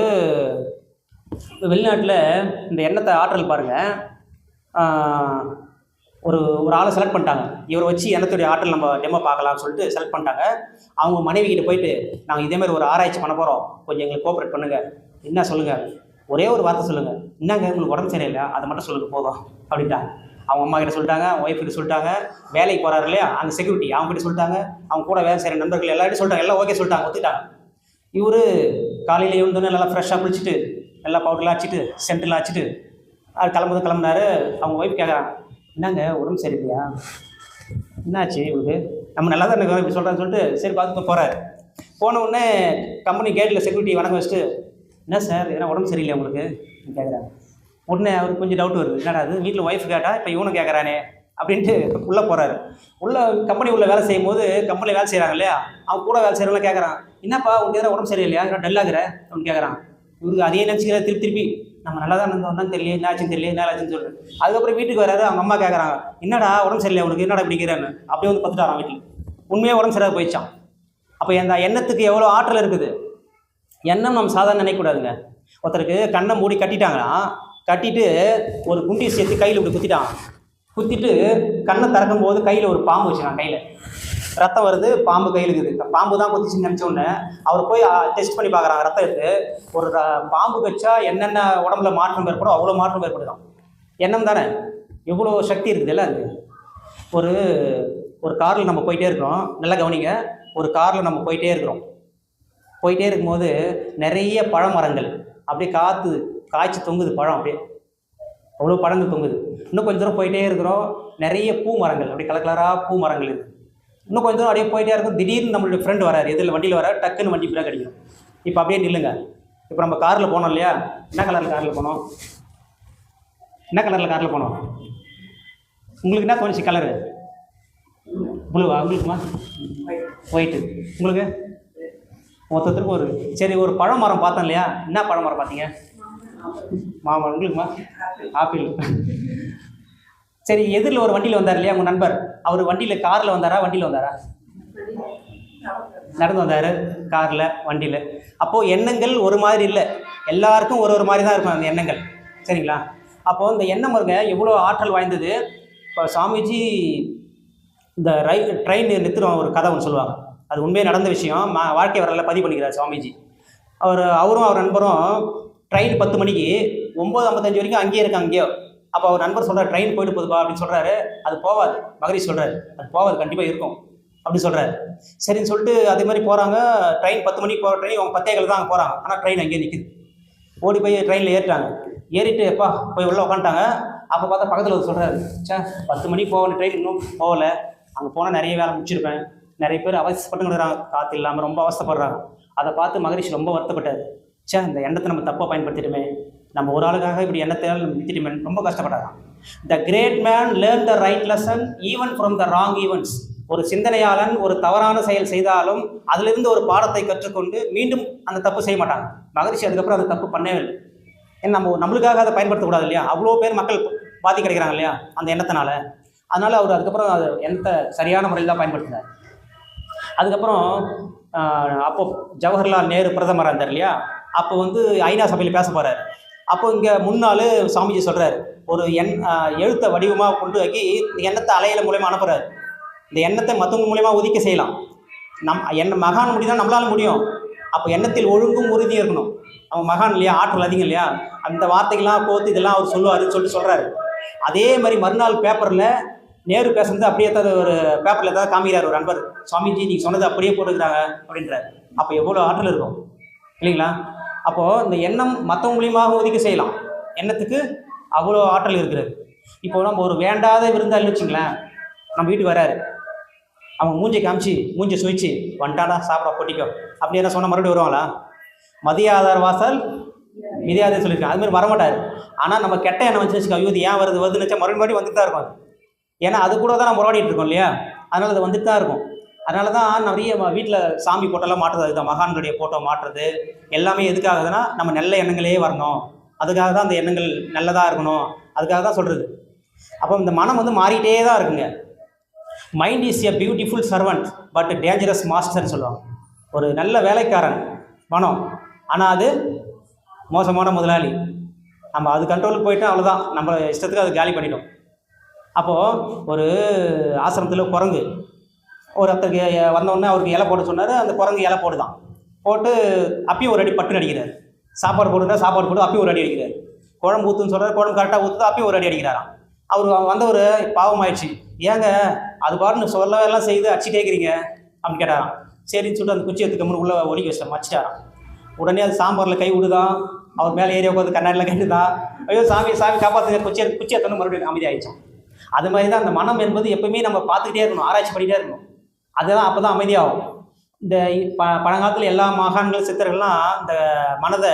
வெளிநாட்டில் இந்த எண்ணத்தை ஆற்றல் பாருங்கள், ஒரு ஒரு ஆளை செலக்ட் பண்ணிட்டாங்க. இவரை வச்சு எண்ணத்துடைய ஆற்றல் நம்ம டெமோ பார்க்கலாம்னு சொல்லிட்டு செலக்ட் பண்ணிட்டாங்க. அவங்க மனைவி கிட்ட போயிட்டு, நாங்கள் இதேமாதிரி ஒரு ஆராய்ச்சி பண்ண போகிறோம், கொஞ்சம் எங்களுக்கு கோஆப்ரேட் பண்ணுங்கள், என்ன சொல்லுங்கள், ஒரே ஒரு வார்த்தை சொல்லுங்கள், என்னங்க உங்களுக்கு உடம்பு சரியில்லை, அதை மட்டும் சொல்லுங்கள் போதும் அப்படின்ட்டாங்க. அவங்க அம்மா கிட்ட சொல்லிட்டாங்க, அவங்க ஒய்ஃப் கிட்ட சொல்லிட்டாங்க, வேலைக்கு போகிறாரு இல்லையா அந்த செக்யூரிட்டி அவங்க கிட்ட சொல்லிட்டாங்க, அவங்க கூட வேலை செய்கிற நண்பர்கள் எல்லாரும் சொல்லிட்டாங்க, எல்லாம் ஓகே சொல்லிட்டாங்க, ஒத்துக்கிட்டாங்க. இவர் காலையில் எழுந்தோடனே நல்லா ஃப்ரெஷ்ஷாக குளிச்சுட்டு நல்லா பவுடர்லாம் அடிச்சிட்டு சென்டெலாம் அடிச்சிட்டு அது கிளம்புனாரு. அவங்க ஒய்ஃப் கேட்குறாங்க, என்னங்க உடம்பு சரியில்லையா, என்னாச்சு இவருக்கு, நம்ம நல்லா தான் இப்படி சொல்கிறான்னு சொல்லிட்டு சரி பார்த்து போகிறாரு. போன உடனே கம்பெனி கேட்டில் செக்யூரிட்டி வணக்கம் வச்சுட்டு, என்ன சார் எதனா உடம்பு சரியில்லையா உங்களுக்கு கேட்குறாங்க. உடனே அவருக்கு கொஞ்சம் டவுட் வருது, என்னடா அது வீட்டில் ஒய்ஃப் கேட்டால் இப்போ இவனும் கேட்குறானே அப்படின்ட்டு உள்ளே போகிறாரு. உள்ளே கம்பெனி உள்ளே வேலை செய்யும் போது கம்பெனியில் வேலை செய்கிறாங்க இல்லையா, அவங்க கூட வேலை செய்கிறவங்களாம் கேட்குறான், என்னப்பா உங்களுக்கு எதனா உடம்பு சரியில்லையா, டல்லாகிற அப்படின்னு கேட்குறான். இவருக்கு அதே நினச்சிக்கிற திருப்பி நம்ம நல்லா தான் இருந்தோம்னா தெரியல, என்ன ஆச்சுன்னு தெரியல, என்ன ஆச்சுன்னு சொல்லிட்டு அதுக்கப்புறம் வீட்டுக்கு வராரு. அவங்க அம்மா கேட்குறாங்க, என்னடா உடம்பு சரியில்லை உனக்கு, என்னடா பிடிக்கிறான்னு. அப்படியே வந்து பார்த்துட்டாரான் வீட்டில், உண்மையாக உடம்பு சரியாக போயிடுச்சான். அப்போ அந்த எண்ணத்துக்கு எவ்வளோ ஆற்றல் இருக்குது. எண்ணம் நம்ம சாதாரண நினைக்கக்கூடாதுங்க. ஒருத்தருக்கு கண்ணை மூடி கட்டிட்டாங்கன்னா, கட்டிட்டு ஒரு குண்டி சேர்த்து கையில் இப்படி குத்திட்டான், குத்திட்டு கண்ணை திறக்கும் போது கையில் ஒரு பாம்பு வச்சுக்கான், கையில் ரத்தம் வருது, பாம்பு கையில் இருக்குது, பாம்பு தான் குத்திச்சுன்னு நினச்ச உடனே அவர் போய் டெஸ்ட் பண்ணி பார்க்குறாங்க. ரத்தம் எடுத்து ஒரு பாம்பு வச்சா என்னென்ன உடம்புல மாற்றம் ஏற்படும் அவ்வளோ மாற்றம் ஏற்படுதான். எண்ணம் தானே, எவ்வளோ சக்தி இருக்குது எல்லாம் இருக்குது. ஒரு ஒரு காரில் நம்ம போயிட்டே இருக்கிறோம், நல்லா கவனிங்க. ஒரு காரில் நம்ம போயிட்டே இருக்கும்போது நிறைய பழமரங்கள் அப்படியே காய்ச்சி தொங்குது, பழம் அப்படியே அவ்வளோ பழங்கள் தொங்குது. இன்னும் கொஞ்சம் தூரம் போயிட்டே இருக்கிறோம், நிறைய பூ மரங்கள் அப்படியே கலராக பூ மரங்கள் இருக்குது. இன்னும் கொஞ்சம் தூரம் அப்படியே போயிட்டே இருக்கும், திடீர்னு நம்மளுடைய ஃப்ரெண்டு வராரு, எதில் வண்டியில் வராரு, டக்குன்னு வண்டி பிரேக் அடிக்கும். இப்போ அப்படியே நில்லுங்க. இப்போ நம்ம காரில் போனோம் இல்லையா, என்ன கலரில் காரில் போனோம், உங்களுக்கு என்ன தோணுச்சு கலரு, ப்ளூவா, உங்களுக்குமா ஒயிட்டு, உங்களுக்கு மொத்தத்துக்கு ஒரு சரி ஒரு பழமரம் பார்த்தோம் இல்லையா, என்ன பழமரம் பார்த்தீங்க, மாமரம், உங்களுக்குமா ஆப்பிள். சரி எதிரில் ஒரு வண்டியில் வந்தார் இல்லையா உங்கள் நண்பர், அவர் வண்டியில் காரில் வந்தாரா வண்டியில் வந்தாரா, நடந்து வந்தார், காரில் வண்டியில். அப்போது எண்ணங்கள் ஒரு மாதிரி இல்லை, எல்லாருக்கும் ஒரு மாதிரி தான் இருக்கும் அந்த எண்ணங்கள், சரிங்களா. அப்போது இந்த எண்ணம் பாருங்க எவ்வளோ ஆற்றல் வாய்ந்தது. இப்போ சாமிஜி இந்த ட்ரெயின் நிறுத்துறோம் ஒரு கதை ஒன்று சொல்லுவாங்க, அது உண்மையாக நடந்த விஷயம், வாழ்க்கை வரலாறு பதிவு பண்ணிக்கிறார் சுவாமிஜி. அவரும் அவர் நண்பரும் ட்ரெயின் 10 மணிக்கு 9:55 வரைக்கும் அங்கேயே இருக்காங்க அங்கேயோ. அப்போ அவர் நண்பர் சொல்கிறார், ட்ரெயின் போயிட்டு போகுதுப்பா அப்படின்னு சொல்கிறாரு. அது போகாது, மகரிஷி சொல்கிறார், அது போகாது, கண்டிப்பாக இருக்கும் அப்படின்னு சொல்கிறாரு. சரின்னு சொல்லிட்டு அதே மாதிரி போகிறாங்க. ட்ரெயின் 10 மணிக்கு போகிற ட்ரெயின் அவங்க 10:15 தான் அங்கே போகிறாங்க. ஆனால் ட்ரெயின் அங்கேயே நிற்குது. ஓடி போய் ட்ரெயினில் ஏறிட்டாங்க. ஏறிட்டு எப்பா போய் உள்ளே உட்காந்துட்டாங்க. அப்போ பார்த்தா பக்கத்தில் ஒரு சொல்கிறாரு, 10 மணிக்கு போகணும் ட்ரெயின் இன்னும் போகலை, அங்கே போனால் நிறைய வேலை முடிச்சிருப்பேன், நிறைய பேர் அவசப்பட்டுங்கிறாங்க, காற்று இல்லாமல் ரொம்ப அவஸ்தைப்படுறாங்க. அதை பார்த்து மகரிஷி ரொம்ப வருத்தப்பட்டார். இந்த எண்ணத்தை நம்ம தப்பாக பயன்படுத்திட்டுமே, நம்ம ஒரு ஆளுக்காக இப்படி எண்ணத்தை நிறுத்திட்டுமே ரொம்ப கஷ்டப்பட்டாங்க. The great man learn the right lesson even from the wrong events. ஒரு சிந்தனையாளன் ஒரு தவறான செயல் செய்தாலும் அதிலிருந்து ஒரு பாடத்தை கற்றுக்கொண்டு மீண்டும் அந்த தப்பு செய்ய மாட்டாங்க. மகரிஷி அதுக்கப்புறம் அந்த தப்பு பண்ணவே இல்லை. ஏன்னா நம்மளுக்காக அதை பயன்படுத்தக்கூடாது இல்லையா, அவ்வளோ பேர் மக்கள் பாதி கிடைக்கிறாங்க இல்லையா அந்த எண்ணத்தினால. அதனால் அவர் அதுக்கப்புறம் அதை எண்ணத்தை சரியான முறையில் தான் பயன்படுத்தினார். அதுக்கப்புறம் அப்போ ஜவஹர்லால் நேரு பிரதமராக இருந்தார் இல்லையா, அப்போ ஐநா சபையில் பேச போகிறார். அப்போ இங்கே முன்னாள் சாமிஜி சொல்கிறார், ஒரு எழுத்தை வடிவமாக கொண்டு வைக்கி இந்த எண்ணத்தை அலையில மூலயமா அனுப்புகிறார். இந்த எண்ணத்தை மற்றவங்க மூலயமா ஒதுக்க செய்யலாம். மகான் முடிதான் நம்மளால முடியும். அப்போ எண்ணத்தில் ஒழுங்கும் உறுதியும் இருக்கணும். அவங்க மகான் இல்லையா, ஆற்றல் அதிகம் இல்லையா, அந்த வார்த்தைகள்லாம் போத்து இதெல்லாம் அவர் சொல்லுவாருன்னு சொல்லிட்டு சொல்கிறாரு. அதே மாதிரி மறுநாள் பேப்பரில் நேரு பேசுறது அப்படியே ஒரு பேப்பரில் ஏதாவது காமிக்கிறார் ஒரு நண்பர், சுவாமிஜி நீங்கள் சொன்னது அப்படியே போட்டுக்கிறாங்க அப்படின்றார். அப்போ எவ்வளோ ஆற்றல் இருக்கும் இல்லைங்களா. அப்போது இந்த எண்ணம் மற்றவங்க மூலியமாக ஒதுக்க செய்யலாம், எண்ணத்துக்கு அவ்வளோ ஆற்றல் இருக்கிறது. இப்போ நம்ம ஒரு வேண்டாத விருந்தாளி வச்சுங்களேன், நம்ம வீட்டுக்கு வராரு, அவங்க மூஞ்சை காமிச்சு மூஞ்சை சுழிச்சு வந்துட்டாடா சாப்பிட போட்டிக்கோ அப்படி என்ன சொன்ன மறுபடியும் வருவாங்களா. மதியாதார் வாசல் மிதியாதே சொல்லியிருக்கேன், அதுமாதிரி வரமாட்டார். ஆனால் நம்ம கெட்ட எண்ணம் வச்சு வச்சுக்கோ, ஐயோ இது ஏன் வருதுன்னு வச்சா மறுபடியும் வந்துட்டு தான் இருக்கும் அது. ஏன்னா அது கூட தான் நம்ம உறவாடிட்டு இருக்கோம் இல்லையா, அதனால் அது வந்துட்டு தான் இருக்கும். அதனால தான் நிறைய வீட்டில் சாமி போட்டோலாம் மாட்டுறது அதுதான், மகான்களுடைய போட்டோ மாட்டுறது எல்லாமே எதுக்காகுதுன்னா நம்ம நல்ல எண்ணங்களே வரணும், அதுக்காக தான் அந்த எண்ணங்கள் நல்லதாக இருக்கணும், அதுக்காக தான் சொல்கிறது. அப்போ இந்த மனம் மாறிக்கிட்டே தான் இருக்குங்க. Mind is a beautiful servant but dangerous மாஸ்டர்னு சொல்லுவாங்க. ஒரு நல்ல வேலைக்காரன் மனம், ஆனால் அது மோசமான முதலாளி. நம்ம அது கண்ட்ரோலுக்கு போயிட்டோம் அவ்வளோதான், நம்ம இஷ்டத்துக்கு அது காலி பண்ணிட்டோம். அப்போது ஒரு ஆசிரமத்தில் குரங்கு ஒருத்தருக்கு வந்தோடனே அவருக்கு இலை போட சொன்னார். அந்த குரங்கு இலை போடுதான். போட்டு அப்பயும் ஒரு அடி பட்டுன்னு அடிக்கிறார். சாப்பாடு போடுறா சாப்பாடு போட்டு அப்பயும் ஒரு அடி அடிக்கிறார். குழம்பு ஊற்றுன்னு சொல்கிறார், குழம்பு கரெக்டாக ஊற்றுது, அப்பயும் ஒரு அடி அடிக்கிறாராம். அவர் வந்தவர் பாவம் ஆயிடுச்சு. ஏங்க அது பாட்டுன்னு சொல்லவே எல்லாம் செய்து அடிச்சுட்டே இருக்கிறீங்க அப்படின்னு கேட்டாராம். சரின்னு சொல்லிட்டு அந்த குச்சி எடுத்துக்க உள்ளே ஒலிக்க வச்சிட்டேன், மச்சிட்டாராம். உடனே அது சாம்பாரில் கை விடுதான். அவர் மேலே ஏரியா உட்காந்து கண்ணாடியில் கண்டுதான். ஐயோ சாமி சாமி காப்பாற்றுங்க, குச்சி எடுத்தோன்னு மறுபடியும் அமைதி ஆயிடுச்சோம். அது மாதிரி தான் அந்த மனம் என்பது எப்பவுமே நம்ம பார்த்துக்கிட்டே இருக்கணும், ஆராய்ச்சி பண்ணிகிட்டே இருக்கணும். அதுதான் அப்போ தான் அமைதியாகும். இந்த பழங்காலத்தில் எல்லா மகான்கள் சித்தர்கள்லாம் இந்த மனதை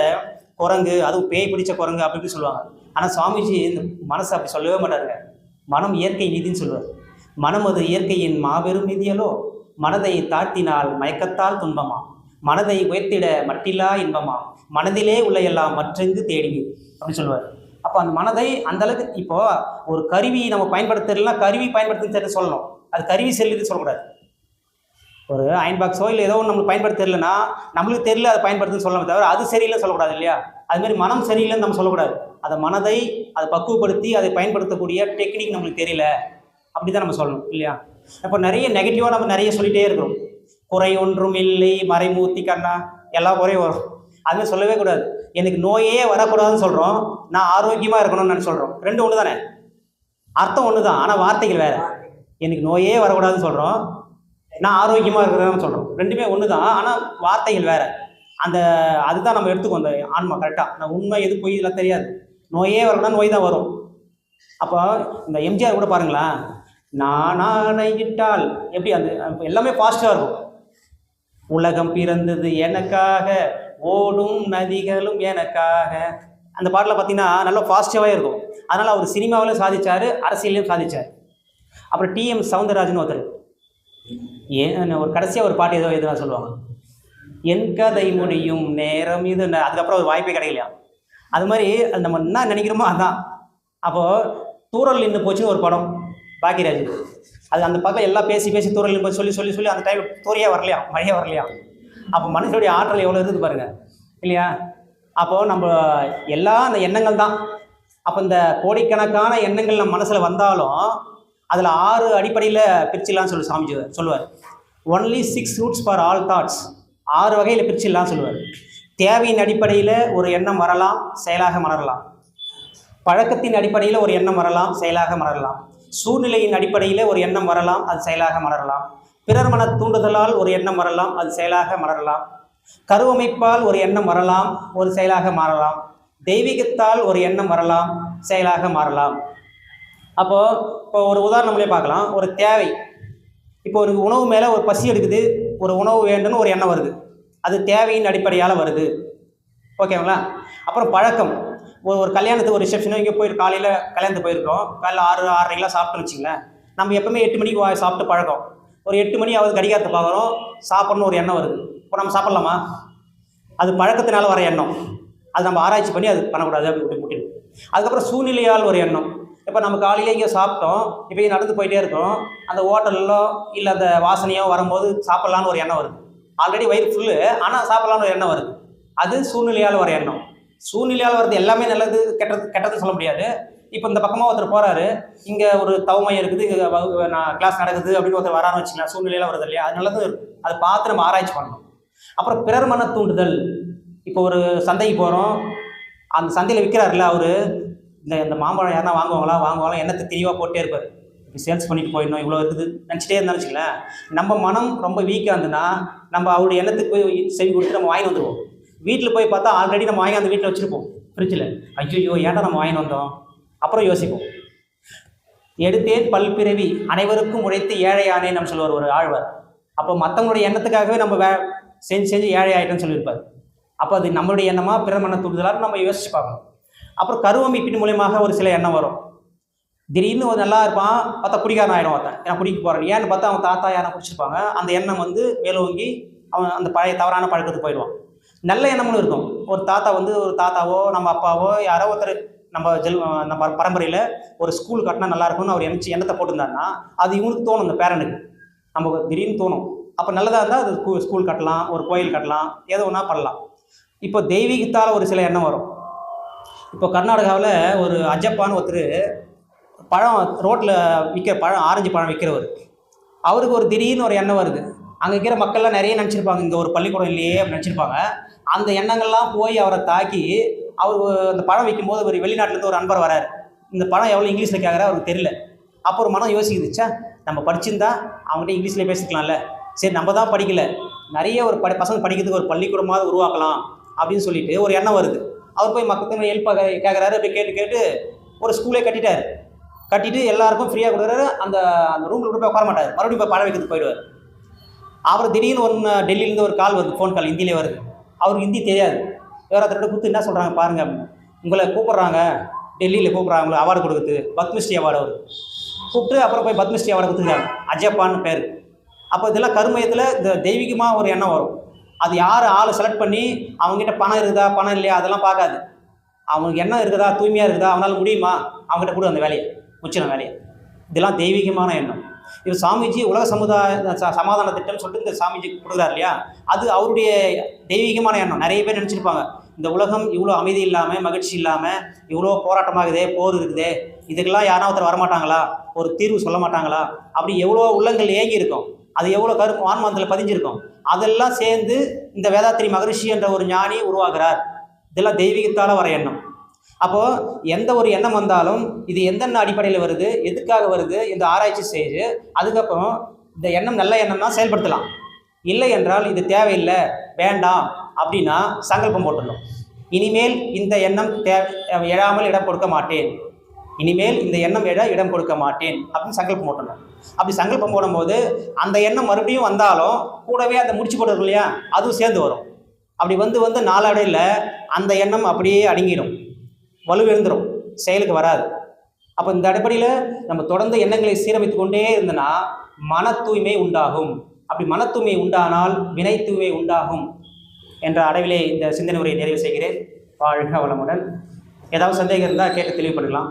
குரங்கு, அதுவும் பேய் பிடிச்ச குரங்கு அப்படி இப்படி சொல்லுவாங்க. ஆனால் சுவாமிஜி இந்த மனசை அப்படி சொல்லவே மாட்டாருங்க. மனம் இயற்கை நீதின்னு சொல்லுவார். மனம் அது இயற்கையின் மாபெரும் நிதியலோ, மனதை தாழ்த்தினால் மயக்கத்தால் துன்பமா, மனதை உயர்த்திட மட்டில்லா இன்பமா, மனதிலே உள்ள எல்லாம் மற்றெங்கு தேடி அப்படின்னு சொல்லுவார். அப்போ அந்த மனதை அந்தளவுக்கு இப்போது ஒரு கருவி நம்ம பயன்படுத்துறதுலாம் கருவி பயன்படுத்துன்னு தெரிஞ்சு சொல்லணும். அது கருவி செல்லுன்னு சொல்லக்கூடாது. ஒரு அயன் பாக்ஸோ இல்லை ஏதோ ஒன்று நம்மளுக்கு பயன்படுத்த தெரியலன்னா நம்மளுக்கு தெரியல அதை பயன்படுத்துன்னு சொல்லணும், தவிர அது சரியில்லைன்னு சொல்லக்கூடாது இல்லையா? அதுமாதிரி மனம் சரியில்லைன்னு நம்ம சொல்லக்கூடாது. அதை மனதை அதை பக்குவப்படுத்தி அதை பயன்படுத்தக்கூடிய டெக்னிக் நம்மளுக்கு தெரியல அப்படி தான் நம்ம சொல்லணும் இல்லையா? இப்போ நிறைய நெகட்டிவாக நம்ம நிறைய சொல்லிகிட்டே இருக்கிறோம். குறை ஒன்றும் இல்லை மறைமூர்த்தி கண்ணா, எல்லா குறையும் வரும். அதுமாதிரி சொல்லவே கூடாது. எனக்கு நோயே வரக்கூடாதுன்னு சொல்கிறோம், நான் ஆரோக்கியமாக இருக்கணும்னு சொல்கிறோம். ரெண்டு ஒன்று தானே, அர்த்தம் ஒன்று தான், ஆனால் வார்த்தைகள் வேறு. எனக்கு நோயே வரக்கூடாதுன்னு சொல்கிறோம், நான் ஆரோக்கியமாக இருக்கிறேன்னு சொல்கிறோம். ரெண்டுமே ஒன்று தான், ஆனால் வார்த்தைகள் வேறு. அதுதான் நம்ம எடுத்துக்கோ அந்த ஆன்மா கரெக்டாக. நான் உண்மை எது பொய் இதெல்லாம் தெரியாது. நோயே வரக்கூடாது, நோய் தான் வரும். அப்போ இந்த எம்ஜிஆர் கூட பாருங்களேன், நானாயிட்டால் எப்படி அந்த எல்லாமே பாசிட்டிவாக இருக்கும். உலகம் பிறந்தது எனக்காக, ஓடும் நதிகளும் எனக்காக, அந்த பாட்டில் பார்த்தீங்கன்னா நல்லா பாசிட்டிவாகவே இருக்கும். அதனால் அவர் சினிமாவிலும் சாதித்தார், அரசியலையும் சாதித்தார். அப்புறம் டிஎம் சவுந்தரராஜன் ஒருத்தர் ஒரு கடைசியாக ஒரு பாட்டு ஏதோ எதுனா சொல்லுவாங்க, என் கதை முடியும் நேரம் இது. அதுக்கப்புறம் ஒரு வாய்ப்பே கிடைக்கலையா. அது மாதிரி நம்ம என்ன நினைக்கிறோமோ அதான். அப்போது தூரல் நின்று போச்சுன்னு ஒரு படம் பாக்கியராஜ், அது அந்த பக்கம் எல்லாம் பேசி பேசி தூரல் நின்று போச்சு சொல்லி சொல்லி சொல்லி அந்த டைமில் தூரியாக வரலையா, மழையாக வரலையா. அப்போ மனுஷனுடைய ஆற்றல் எவ்வளோ இருக்குது பாருங்கள் இல்லையா? அப்போது நம்ம அந்த எண்ணங்கள் தான். அப்போ இந்த கோடிக்கணக்கான எண்ணங்கள் நம்ம மனசில் வந்தாலும் அதில் 6 அடிப்படையில் பிரிச்சிடலான்னு சொல்லி சாமி சொல்லுவார். Only 6 roots for all thoughts, 6 வகையில் பிரிச்சிடலான்னு சொல்லுவார். தேவையின் அடிப்படையில் ஒரு எண்ணம் வரலாம், செயலாக மலரலாம். பழக்கத்தின் அடிப்படையில் ஒரு எண்ணம் வரலாம், செயலாக மலரலாம். சூழ்நிலையின் அடிப்படையில் ஒரு எண்ணம் வரலாம், அது செயலாக மலரலாம். பிறர் மன தூண்டுதலால் ஒரு எண்ணம் வரலாம், அது செயலாக மலரலாம். கருவமைப்பால் ஒரு எண்ணம் வரலாம், ஒரு செயலாக மாறலாம். தெய்வீகத்தால் ஒரு எண்ணம் வரலாம், செயலாக மாறலாம். இப்போ ஒரு உதாரணங்களே பார்க்கலாம். ஒரு தேவை, இப்போ ஒரு உணவு மேலே ஒரு பசி எடுக்குது, ஒரு உணவு வேண்டும்னு ஒரு எண்ணம் வருது, அது தேவையின் அடிப்படையால் வருது. ஓகேங்களா? அப்புறம் பழக்கம், ஒரு கல்யாணத்துக்கு ஒரு ரிசப்ஷனோ இங்கே போய் காலையில் கல்யாணத்துக்கு போயிருக்கோம், காலையில் 6 6:30 சாப்பிட்டோன்னு வச்சுங்களேன். நம்ம எப்பவுமே 8 மணிக்கு சாப்பிட்டு பழக்கம். ஒரு 8 மணி ஆகுது, கடிகாரத்தை பார்க்குறோம், சாப்பிட்ணுன்னு ஒரு எண்ணம் வருது. இப்போ நம்ம சாப்பிட்லாமா? அது பழக்கத்தினால வர எண்ணம், அது நம்ம ஆராய்ச்சி பண்ணி அது பண்ணக்கூடாது அப்படி முட்டிடும். அதுக்கப்புறம் சூழ்நிலையால் ஒரு எண்ணம். இப்போ நம்ம காலையில் இங்கே சாப்பிட்டோம், இப்போ நடந்து போயிட்டே இருக்கோம், அந்த ஹோட்டலிலோ இல்லை அந்த வாசனையோ வரும்போது சாப்பிட்லான்னு ஒரு எண்ணம் வருது. ஆல்ரெடி வயிறு ஃபுல்லு, ஆனால் சாப்பிட்லான்னு ஒரு எண்ணம் வருது. அது சூழ்நிலையால் வர எண்ணம். சூழ்நிலையால் வர்றது எல்லாமே நல்லது கெட்டதுன்னு சொல்ல முடியாது. இப்போ இந்த பக்கமாக ஒருத்தர் போகிறாரு, இங்கே ஒரு தவமையம் இருக்குது, இங்கே கிளாஸ் நடக்குது அப்படின்னு ஒருத்தர் வரான்னு வச்சுக்கலாம், சூழ்நிலையில் வருது இல்லையா? அது நல்லதும் இருக்கும். அதை பார்த்து நம்ம ஆராய்ச்சி பண்ணணும். அப்புறம் பிறர் மன தூண்டுதல். இப்போ ஒரு சந்தைக்கு போகிறோம், அந்த சந்தையில் விற்கிறாருல்ல அவர், இந்த மாம்பழம் யாருன்னா வாங்குவாங்களா எண்ணத்தை தெளிவாக போட்டே இருப்பார். சேல்ஸ் பண்ணிட்டு போயிடணும், இவ்வளோ இருக்குது நினச்சிட்டே இருந்தாலும் வச்சுங்களேன். நம்ம மனம் ரொம்ப வீக்காக இருந்ததுன்னா நம்ம அவருடைய எண்ணத்துக்கு போய் செவி கொடுத்து நம்ம வாங்கி வந்துடுவோம். வீட்டில் போய் பார்த்தா ஆல்ரெடி நம்ம வாங்கி அந்த வீட்டில் வச்சுருப்போம் ஃப்ரிட்ஜில். ஐயோ ஏன்டா நம்ம வாங்கி வந்தோம், அப்புறம் யோசிப்போம். எடுத்தேன் பல்பிறவி அனைவருக்கும் உழைத்து ஏழையானே நம்ம சொல்லுவார் ஒரு ஆழ்வார். அப்போ மற்றவங்களுடைய எண்ணத்துக்காகவே நம்ம செஞ்சு ஏழை ஆகிட்டோன்னு சொல்லியிருப்பார். அப்போ அது நம்மளுடைய எண்ணமாக பிறர் மன தூண்டுதலாக நம்ம யோசிச்சு பார்க்கணும். அப்புறம் கருவமைப்பின் மூலியமாக ஒரு சில எண்ணம் வரும். திடீர்னு ஒரு நல்லா இருப்பான், பார்த்தா குடிக்காரன் ஆகிடும் ஒருத்தன், நான் குடிக்க போகிறேன் ஏன்னு பார்த்தா அவன் தாத்தா யாரை குடிச்சிருப்பாங்க. அந்த எண்ணம் மேலோங்கி அவன் அந்த பழைய தவறான பழக்கத்துக்கு போயிடுவான். நல்ல எண்ணமும் இருக்கும். ஒரு தாத்தா ஒரு தாத்தாவோ நம்ம அப்பாவோ யாரோ ஒருத்தர் நம்ம பரம்பரையில் ஒரு ஸ்கூல் கட்டினா நல்லா இருக்கும்னு அவர் எண்ணத்தை போட்டிருந்தாருன்னா அது இவனுக்கு தோணும், அந்த பேரனுக்கு நமக்கு திடீர்னு தோணும். அப்போ நல்லதாக இருந்தால் அது ஸ்கூல் கட்டலாம், ஒரு கோயில் கட்டலாம், ஏதோ ஒன்றா பண்ணலாம். இப்போ தெய்வீகத்தால் ஒரு சில எண்ணம் வரும். இப்போ கர்நாடகாவில் ஒரு அஜப்பான்னு ஒருத்தர் பழம் ரோட்டில் விற்கிற பழம், ஆரஞ்சு பழம் விற்கிறவர், அவருக்கு ஒரு திடீர்னு ஒரு எண்ணம் வருது. அங்கே இருக்கிற மக்கள்லாம் நிறைய நினச்சிருப்பாங்க, இங்கே ஒரு பள்ளிக்கூடம் இல்லையே அப்படின்னு நினச்சிருப்பாங்க. அந்த எண்ணங்கள்லாம் போய் அவரை தாக்கி, அவர் அந்த பழம் விற்கும்போது ஒரு வெளிநாட்டிலேருந்து ஒரு நண்பர் வராரு. இந்த பழம் எவ்வளோ இங்கிலீஷில் கேட்குறா அவருக்கு தெரியல. அப்போ ஒரு மனம் யோசிக்குதுச்சா, நம்ம படிச்சிருந்தா அவங்ககிட்ட இங்கிலீஷில் பேசிக்கலாம்ல, சரி நம்ம தான் படிக்கல, நிறைய ஒரு பசங்க படிக்கிறதுக்கு ஒரு பள்ளிக்கூடமாவது உருவாக்கலாம் அப்படின்னு சொல்லிட்டு ஒரு எண்ணம் வருது. அவர் போய் மக்கள் ஹெல்ப் கேட்குறாரு. அப்படி கேட்டு கேட்டு ஒரு ஸ்கூலே கட்டிட்டார். கட்டிட்டு எல்லாருக்கும் ஃப்ரீயாக கொடுக்குறாரு. அந்த அந்த ரூமில் கூட போய் உட்கார மாட்டார், மறுபடியும் போய் பழம் வைக்கிறதுக்கு போயிடுவார். அவர் திடீர்னு டெல்லியிலேருந்து ஒரு கால் வருது, ஃபோன் கால் ஹிந்தியிலே வருது. அவருக்கு ஹிந்தி தெரியாது. வேறு கூப்பிட்டு என்ன சொல்கிறாங்க பாருங்கள், உங்களை கூப்பிட்றாங்க, டெல்லியில் கூப்பிட்றாங்க உங்களை அவார்டு கொடுக்குறது, பத்மஸ்ரீ அவார்டு. அவர் கூப்பிட்டு அப்புறம் போய் பத்மஸ்ரீ அவார்டு கொடுத்துருக்காங்க, அஜப்பான்னு பேர். அப்போ இதெல்லாம் கருமையத்தில் இந்த தெய்வீகமாக ஒரு எண்ணம் வரும். அது யார் ஆளை செலக்ட் பண்ணி அவங்ககிட்ட பணம் இருக்குதா பணம் இல்லையா அதெல்லாம் பார்க்காது. அவனுக்கு எண்ணம் இருக்குதா, தூய்மையாக இருக்குதா, அவனால் முடியுமா, அவங்ககிட்ட கொடு அந்த வேலையை, முச்சின வேலையை. இதெல்லாம் தெய்வீகமான எண்ணம். இது சாமிஜி உலக சமாதான திட்டம்னு சொல்லிட்டு இந்த சாமிஜி கொடுக்குறாரு இல்லையா, அது அவருடைய தெய்வீகமான எண்ணம். நிறைய பேர் நினச்சிருப்பாங்க, இந்த உலகம் இவ்வளோ அமைதி இல்லாமல், மகிழ்ச்சி இல்லாமல், இவ்வளோ போராட்டமாகுதே, போர் இருக்குதே, இதுக்கெல்லாம் யாராவது ஒருத்தர் வரமாட்டாங்களா, ஒரு தீர்வு சொல்ல மாட்டாங்களா, அப்படி எவ்வளோ உள்ளங்கள் ஏங்கி இருக்கும், அது எவ்வளோ ஆன்மத்தில் பதிஞ்சிருக்கும். அதெல்லாம் சேர்ந்து இந்த வேதாத்திரி மகரிஷி என்ற ஒரு ஞானி உருவாகிறார். இதெல்லாம் தெய்வீகத்தால் வர எண்ணம். அப்போது எந்த ஒரு எண்ணம் வந்தாலும் இது எந்தெந்த அடிப்படையில் வருது, எதுக்காக வருது இந்த ஆராய்ச்சி செய்து அதுக்கப்புறம் இந்த எண்ணம் நல்ல எண்ணம் தான் செயல்படுத்தலாம். இல்லை என்றால் இது தேவையில்லை, வேண்டாம் அப்படின்னா சங்கல்பம் போட்டுடணும். இனிமேல் இந்த எண்ணம் எழாமல் இடம் கொடுக்க மாட்டேன், இனிமேல் இந்த எண்ணம் எழ இடம் கொடுக்க மாட்டேன் அப்படின்னு சங்கல்பம் போட்டணும். அப்படி சங்கல்பம் போடும்போது அந்த எண்ணம் மறுபடியும் வந்தாலும் கூடவே அந்த முடிச்சு போட்டுருக்கு இல்லையா, அதுவும் சேர்ந்து வரும். அப்படி வந்து நாளடைவில் அந்த எண்ணம் அப்படியே அடங்கிடும், வலுவிழந்துடும், செயலுக்கு வராது. அப்போ இந்த அடிப்படையில் நம்ம தொடர்ந்து எண்ணங்களை சீரமைத்து கொண்டே இருந்தோன்னா மன தூய்மை உண்டாகும். அப்படி மன தூய்மை உண்டானால் வினை தூய்மை உண்டாகும் என்ற அளவிலே இந்த சிந்தனை உரையை நிறைவு செய்கிறேன். வாழ்க வளமுடன். ஏதாவது சந்தேகம் இருந்தால் கேட்டு தெளிவுபடுத்தலாம்.